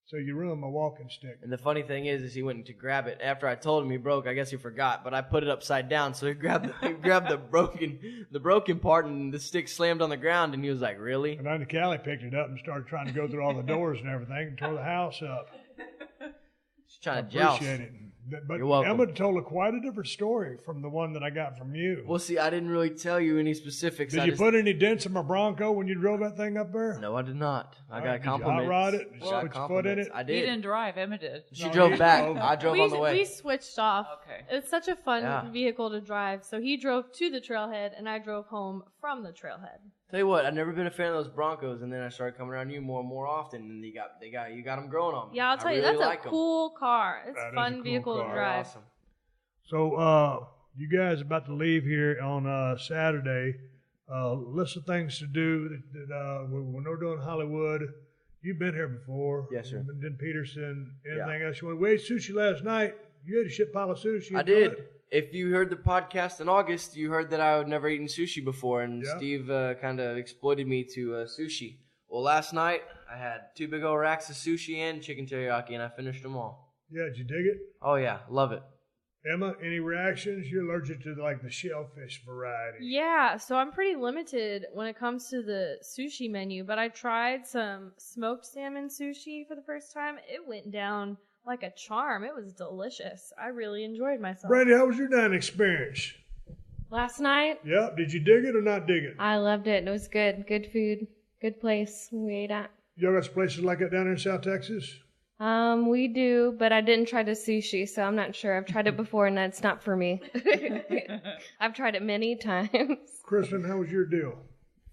So you ruined my walking stick. And the funny thing is he went to grab it. After I told him he broke, I guess he forgot, but I put it upside down, so he grabbed the broken part, and the stick slammed on the ground, and he was like, really? And then Callie picked it up and started trying to go through all the doors and everything and tore the house up. She's trying to I joust. appreciate it. But You're welcome. Emma told quite a different story from the one that I got from you. Well, see, I didn't really tell you any specifics. Did you put any dents in my Bronco when you drove that thing up there? No, I did not. I got Did compliments. you hot rod it? Did you Got put your foot in it? compliments. I He did. didn't drive. Emma did. She drove back. I drove on the way. We switched off. Okay. It's such a fun Yeah. vehicle to drive. So he drove to the trailhead, and I drove home from the trailhead. Tell you what, I've never been a fan of those Broncos, and then I started coming around you more and more often, and you got them growing on me. Yeah, I'll tell you, I really that's like a 'em. cool car. It's That a is fun a cool vehicle car. to drive. Awesome. So you guys about to leave here on Saturday. List of things to do that when we're doing Hollywood. You've been here before. Yes, sir. You've been in Peterson. Yeah. Anything else you want? We ate sushi last night. You ate a shit pile of sushi. I Enjoy did. it. If you heard the podcast in August, you heard that I had never eaten sushi before, and Yeah. Steve kind of exploited me to sushi. Well, last night I had 2 big old racks of sushi and chicken teriyaki, and I finished them all. Yeah, did you dig it? Oh yeah, love it. Emma, any reactions? You're allergic to like the shellfish variety. Yeah, so I'm pretty limited when it comes to the sushi menu, but I tried some smoked salmon sushi for the first time. It went down like a charm. It was delicious. I really enjoyed myself. Brandy, how was your dining experience? Last night, Yeah, did you dig it or not dig it? I loved it. It was good. Good food. Good place we ate at. Y'all got some places like that down there in South Texas? We do, but I didn't try the sushi, so I'm not sure. I've tried it before, and that's not for me. I've tried it many times. Kristen, how was your deal?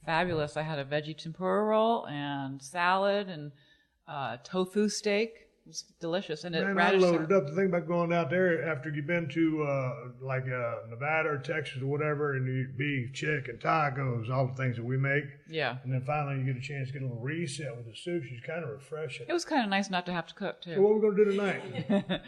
Fabulous. I had a veggie tempura roll and salad and tofu steak. It was delicious. And Man, I loaded up. The thing about going out there after you've been to Nevada or Texas or whatever, and you eat beef, chicken, tacos, all the things that we make. Yeah. And then finally you get a chance to get a little reset with the sushi. It's kind of refreshing. It was kind of nice not to have to cook, too. So what are we going to do tonight?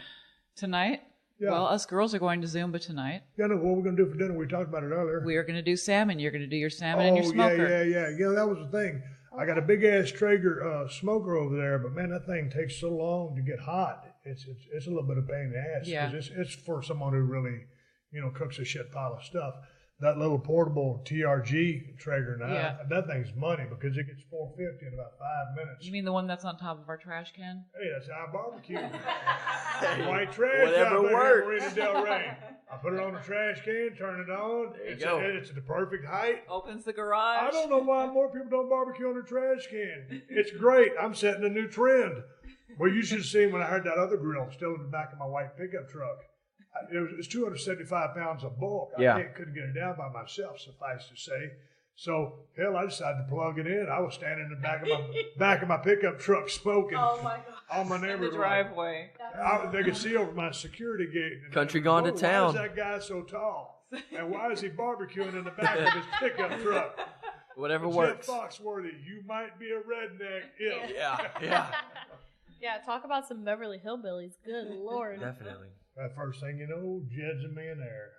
Tonight? Yeah. Well, us girls are going to Zumba tonight. Yeah, no, what we're going to do for dinner? We talked about it earlier. We are going to do salmon. You're going to do your salmon and your smoker. Yeah. You know, that was the thing. I got a big ass Traeger smoker over there, but man, that thing takes so long to get hot. It's a little bit of a pain in the ass. Yeah. 'Cause it's for someone who really, cooks a shit pile of stuff. That little portable TRG Traeger now, Yeah. that thing's money because it gets $4.50 in about 5 minutes. You mean the one that's on top of our trash can? Hey, that's how I barbecue. White trash Whatever out there works. in Marina Del Rey. I put it on the trash can, turn it on. There you go. It's the perfect height. Opens the garage. I don't know why more people don't barbecue on their trash can. It's great. I'm setting a new trend. Well, you should have seen when I heard that other grill still in the back of my white pickup truck. It's 275 pounds of bulk. Yeah. I couldn't get it down by myself, suffice to say. So, hell, I decided to plug it in. I was standing in the back of my pickup truck smoking. Oh, my God. On my In the neighborhood. driveway. They could see over my security gate. Country gone to Why town. is that guy so tall? And why is he barbecuing in the back of his pickup truck? Whatever Jeff works. Foxworthy, you might be a redneck. Yeah. Yeah, talk about some Beverly Hillbillies. Good Lord. Definitely. That first thing you know, Jed's and me in there.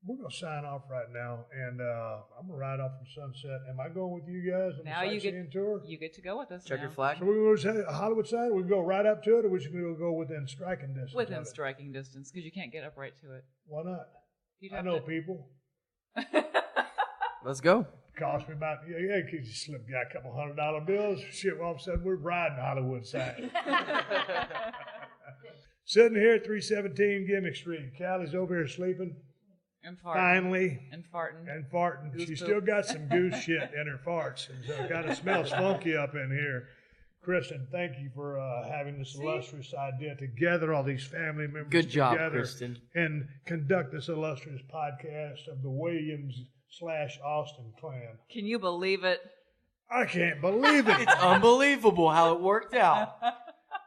We're gonna sign off right now, and I'm gonna ride off from Sunset. Am I going with you guys on Now the you sightseeing tour? get to go with us. Checkered now. flag. So we go to Hollywood side. We can go right up to it, or we should go within striking distance. Within of it? striking distance, because you can't get up right to it. Why not? You'd I have know to- people. Let's go. Cost me about could you slip guy a couple $100 bills. Shit, all of a sudden we're riding Hollywood side. Sitting here at 317 Gimmick Street. Callie's over here sleeping. And farting. Finally. And farting. And farting. Goose She's poop. still got some goose shit in her farts. And so it kind of smells funky up in here. Kristen, thank you for having this illustrious idea to gather all these family members Good job, together Kristen. and conduct this illustrious podcast of the Williams/Austin clan. Can you believe it? I can't believe it. It's unbelievable how it worked out.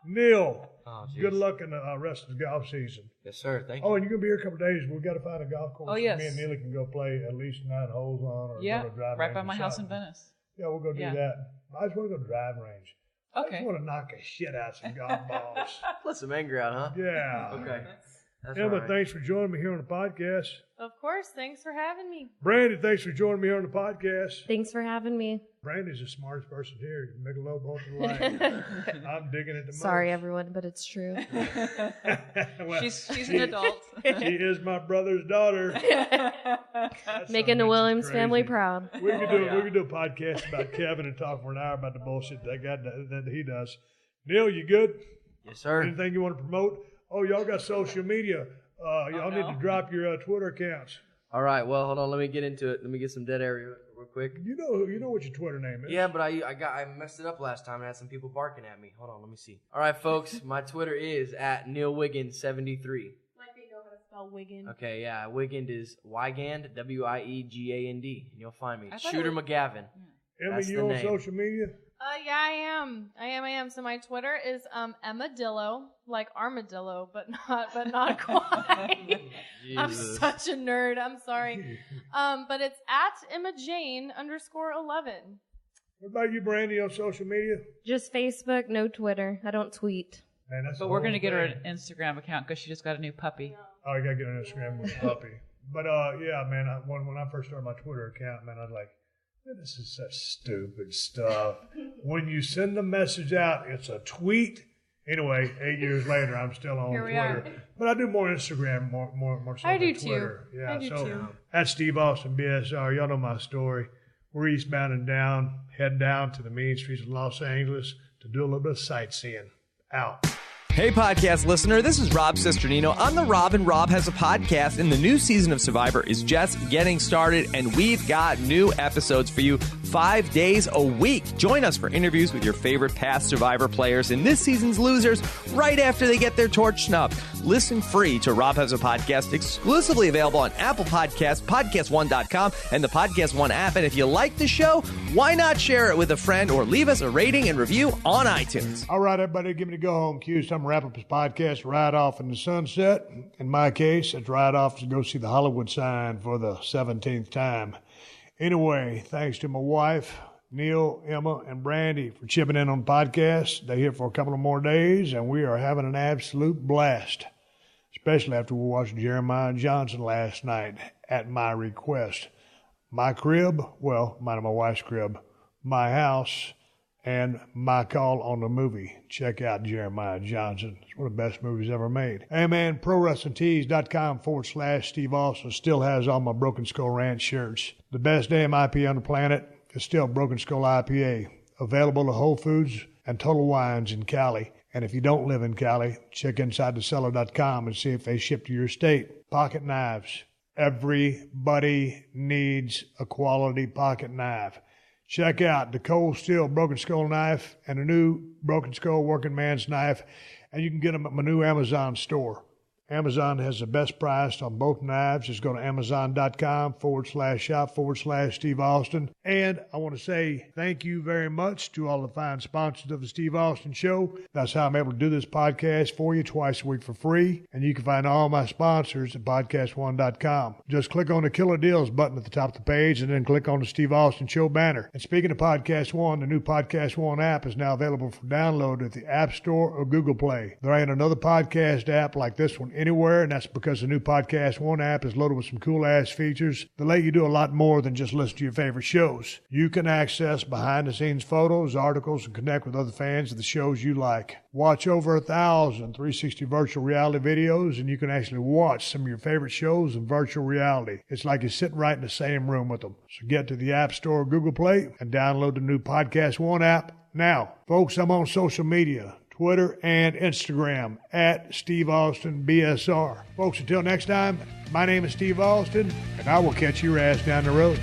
Neil, Oh, good luck in the rest of the golf season. Yes, sir. Thank you. Oh, and you're going to be here a couple days. We've got to find a golf course. Oh, yes. Me and Neil can go play at least 9 holes on or Yeah, go to drive right range by or my house in something. Venice. Yeah, we'll go do Yeah. that. I just want to go drive range. I Okay. just want to knock a shit out some golf balls. Let some anger out, huh? Yeah. Okay. That's Emma, all right. thanks for joining me here on the podcast. Of course. Thanks for having me. Brandy, thanks for joining me here on the podcast. Thanks for having me. Brandy's the smartest person here. You make a low both of the line. I'm digging it the Sorry, most. everyone, but it's true. Well, She's an adult. She is my brother's daughter. Making the Williams crazy. family proud. We could do a podcast about Kevin and talk for an hour about the bullshit that he does. Neil, you good? Yes, sir. Anything you want to promote? Oh, y'all got social media. Y'all need to drop your Twitter accounts. All right. Well, hold on. Let me get into it. Let me get some dead air real quick. You know what your Twitter name is. Yeah, but I messed it up last time and had some people barking at me. Hold on. Let me see. All right, folks. My Twitter is at NeilWiggins73. Like they know how to spell Wiggin. Okay, yeah. Wigand is Wigand, Wiegand, and you'll find me. I thought Shooter it was- McGavin. Emma, That's you the on name. social media? Yeah, I am. So my Twitter is Emma Dillo, like armadillo, but not quite. I'm Jesus. such a nerd. I'm sorry. But it's at EmmaJane_11. What about you, Brandy, on social media? Just Facebook, no Twitter. I don't tweet. Man, that's But the we're whole going to get her thing. an Instagram account because she just got a new puppy. Oh, you got to get on Instagram with a puppy. But, yeah, man, when I first started my Twitter account, man, I was like, man, this is such stupid stuff. When you send the message out, it's a tweet. Anyway, 8 years later, I'm still on Here we Twitter. are. But I do more Instagram, more so I than do too. Twitter. Yeah, I do so too. that's Steve Austin, BSR. Y'all know my story. We're eastbound and down, heading down to the main streets of Los Angeles to do a little bit of sightseeing. Out. Hey, podcast listener, this is Rob Cesternino. I'm the Rob, and Rob has a podcast, and the new season of Survivor is just getting started, and we've got new episodes for you 5 days a week. Join us for interviews with your favorite past Survivor players and this season's losers right after they get their torch snubbed. Listen free to Rob Has a Podcast, exclusively available on Apple Podcasts, PodcastOne.com, and the Podcast One app. And if you like the show, why not share it with a friend or leave us a rating and review on iTunes? All right, everybody, give me the go-home cue. It's time to wrap up this podcast right off in the sunset. In my case, it's right off to go see the Hollywood sign for the 17th time. Anyway, thanks to my wife, Neil, Emma, and Brandy for chipping in on the podcast. They're here for a couple of more days, and we are having an absolute blast, especially after we watched Jeremiah Johnson last night at my request. My crib, well, mine and my wife's crib, my house, and my call on the movie. Check out Jeremiah Johnson. It's one of the best movies ever made. Hey, man, ProWrestlingTees.com/Steve Austin still has all my Broken Skull Ranch shirts. The best damn IPA on the planet is still Broken Skull IPA. Available at Whole Foods and Total Wines in Cali. And if you don't live in Cali, check InsideTheCellar.com and see if they ship to your state. Pocket knives. Everybody needs a quality pocket knife. Check out the Cold Steel Broken Skull knife and the new Broken Skull Working Man's knife, and you can get them at my new Amazon store. Amazon has the best price on both knives. Just go to Amazon.com/shop/Steve Austin. And I want to say thank you very much to all the fine sponsors of the Steve Austin Show. That's how I'm able to do this podcast for you twice a week for free. And you can find all my sponsors at PodcastOne.com. Just click on the Killer Deals button at the top of the page and then click on the Steve Austin Show banner. And speaking of Podcast One, the new Podcast One app is now available for download at the App Store or Google Play. There ain't another podcast app like this one anywhere, and that's because the new Podcast One app is loaded with some cool-ass features that let you do a lot more than just listen to your favorite shows. You can access behind-the-scenes photos, articles, and connect with other fans of the shows you like. Watch over 1,000 360 virtual reality videos, and you can actually watch some of your favorite shows in virtual reality. It's like you're sitting right in the same room with them. So get to the App Store or Google Play and download the new Podcast One app now. Folks, I'm on social media. Twitter and Instagram at Steve Austin BSR. Folks, until next time, my name is Steve Austin, and I will catch your ass down the road.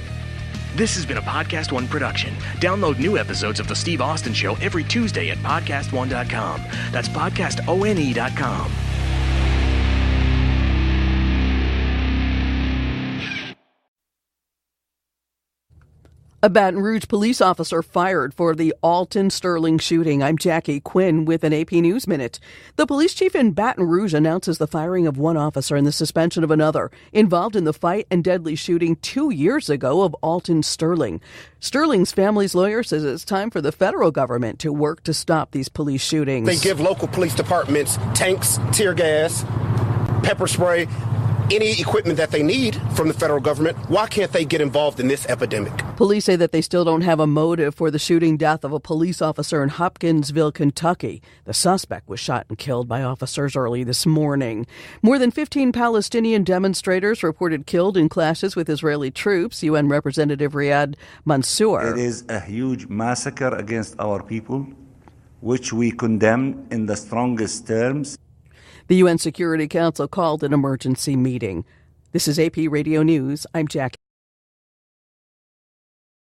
This has been a Podcast One production. Download new episodes of The Steve Austin Show every Tuesday at PodcastOne.com. That's PodcastOne.com. A Baton Rouge police officer fired for the Alton Sterling shooting. I'm Jackie Quinn with an AP News Minute. The police chief in Baton Rouge announces the firing of one officer and the suspension of another involved in the fight and deadly shooting 2 years ago of Alton Sterling. Sterling's family's lawyer says it's time for the federal government to work to stop these police shootings. They give local police departments tanks, tear gas, pepper spray, any equipment that they need from the federal government. Why can't they get involved in this epidemic? Police say that they still don't have a motive for the shooting death of a police officer in Hopkinsville, Kentucky. The suspect was shot and killed by officers early this morning. More than 15 Palestinian demonstrators reported killed in clashes with Israeli troops. UN Representative Riyad Mansour. It is a huge massacre against our people, which we condemn in the strongest terms. The UN Security Council called an emergency meeting. This is AP Radio News. I'm Jackie.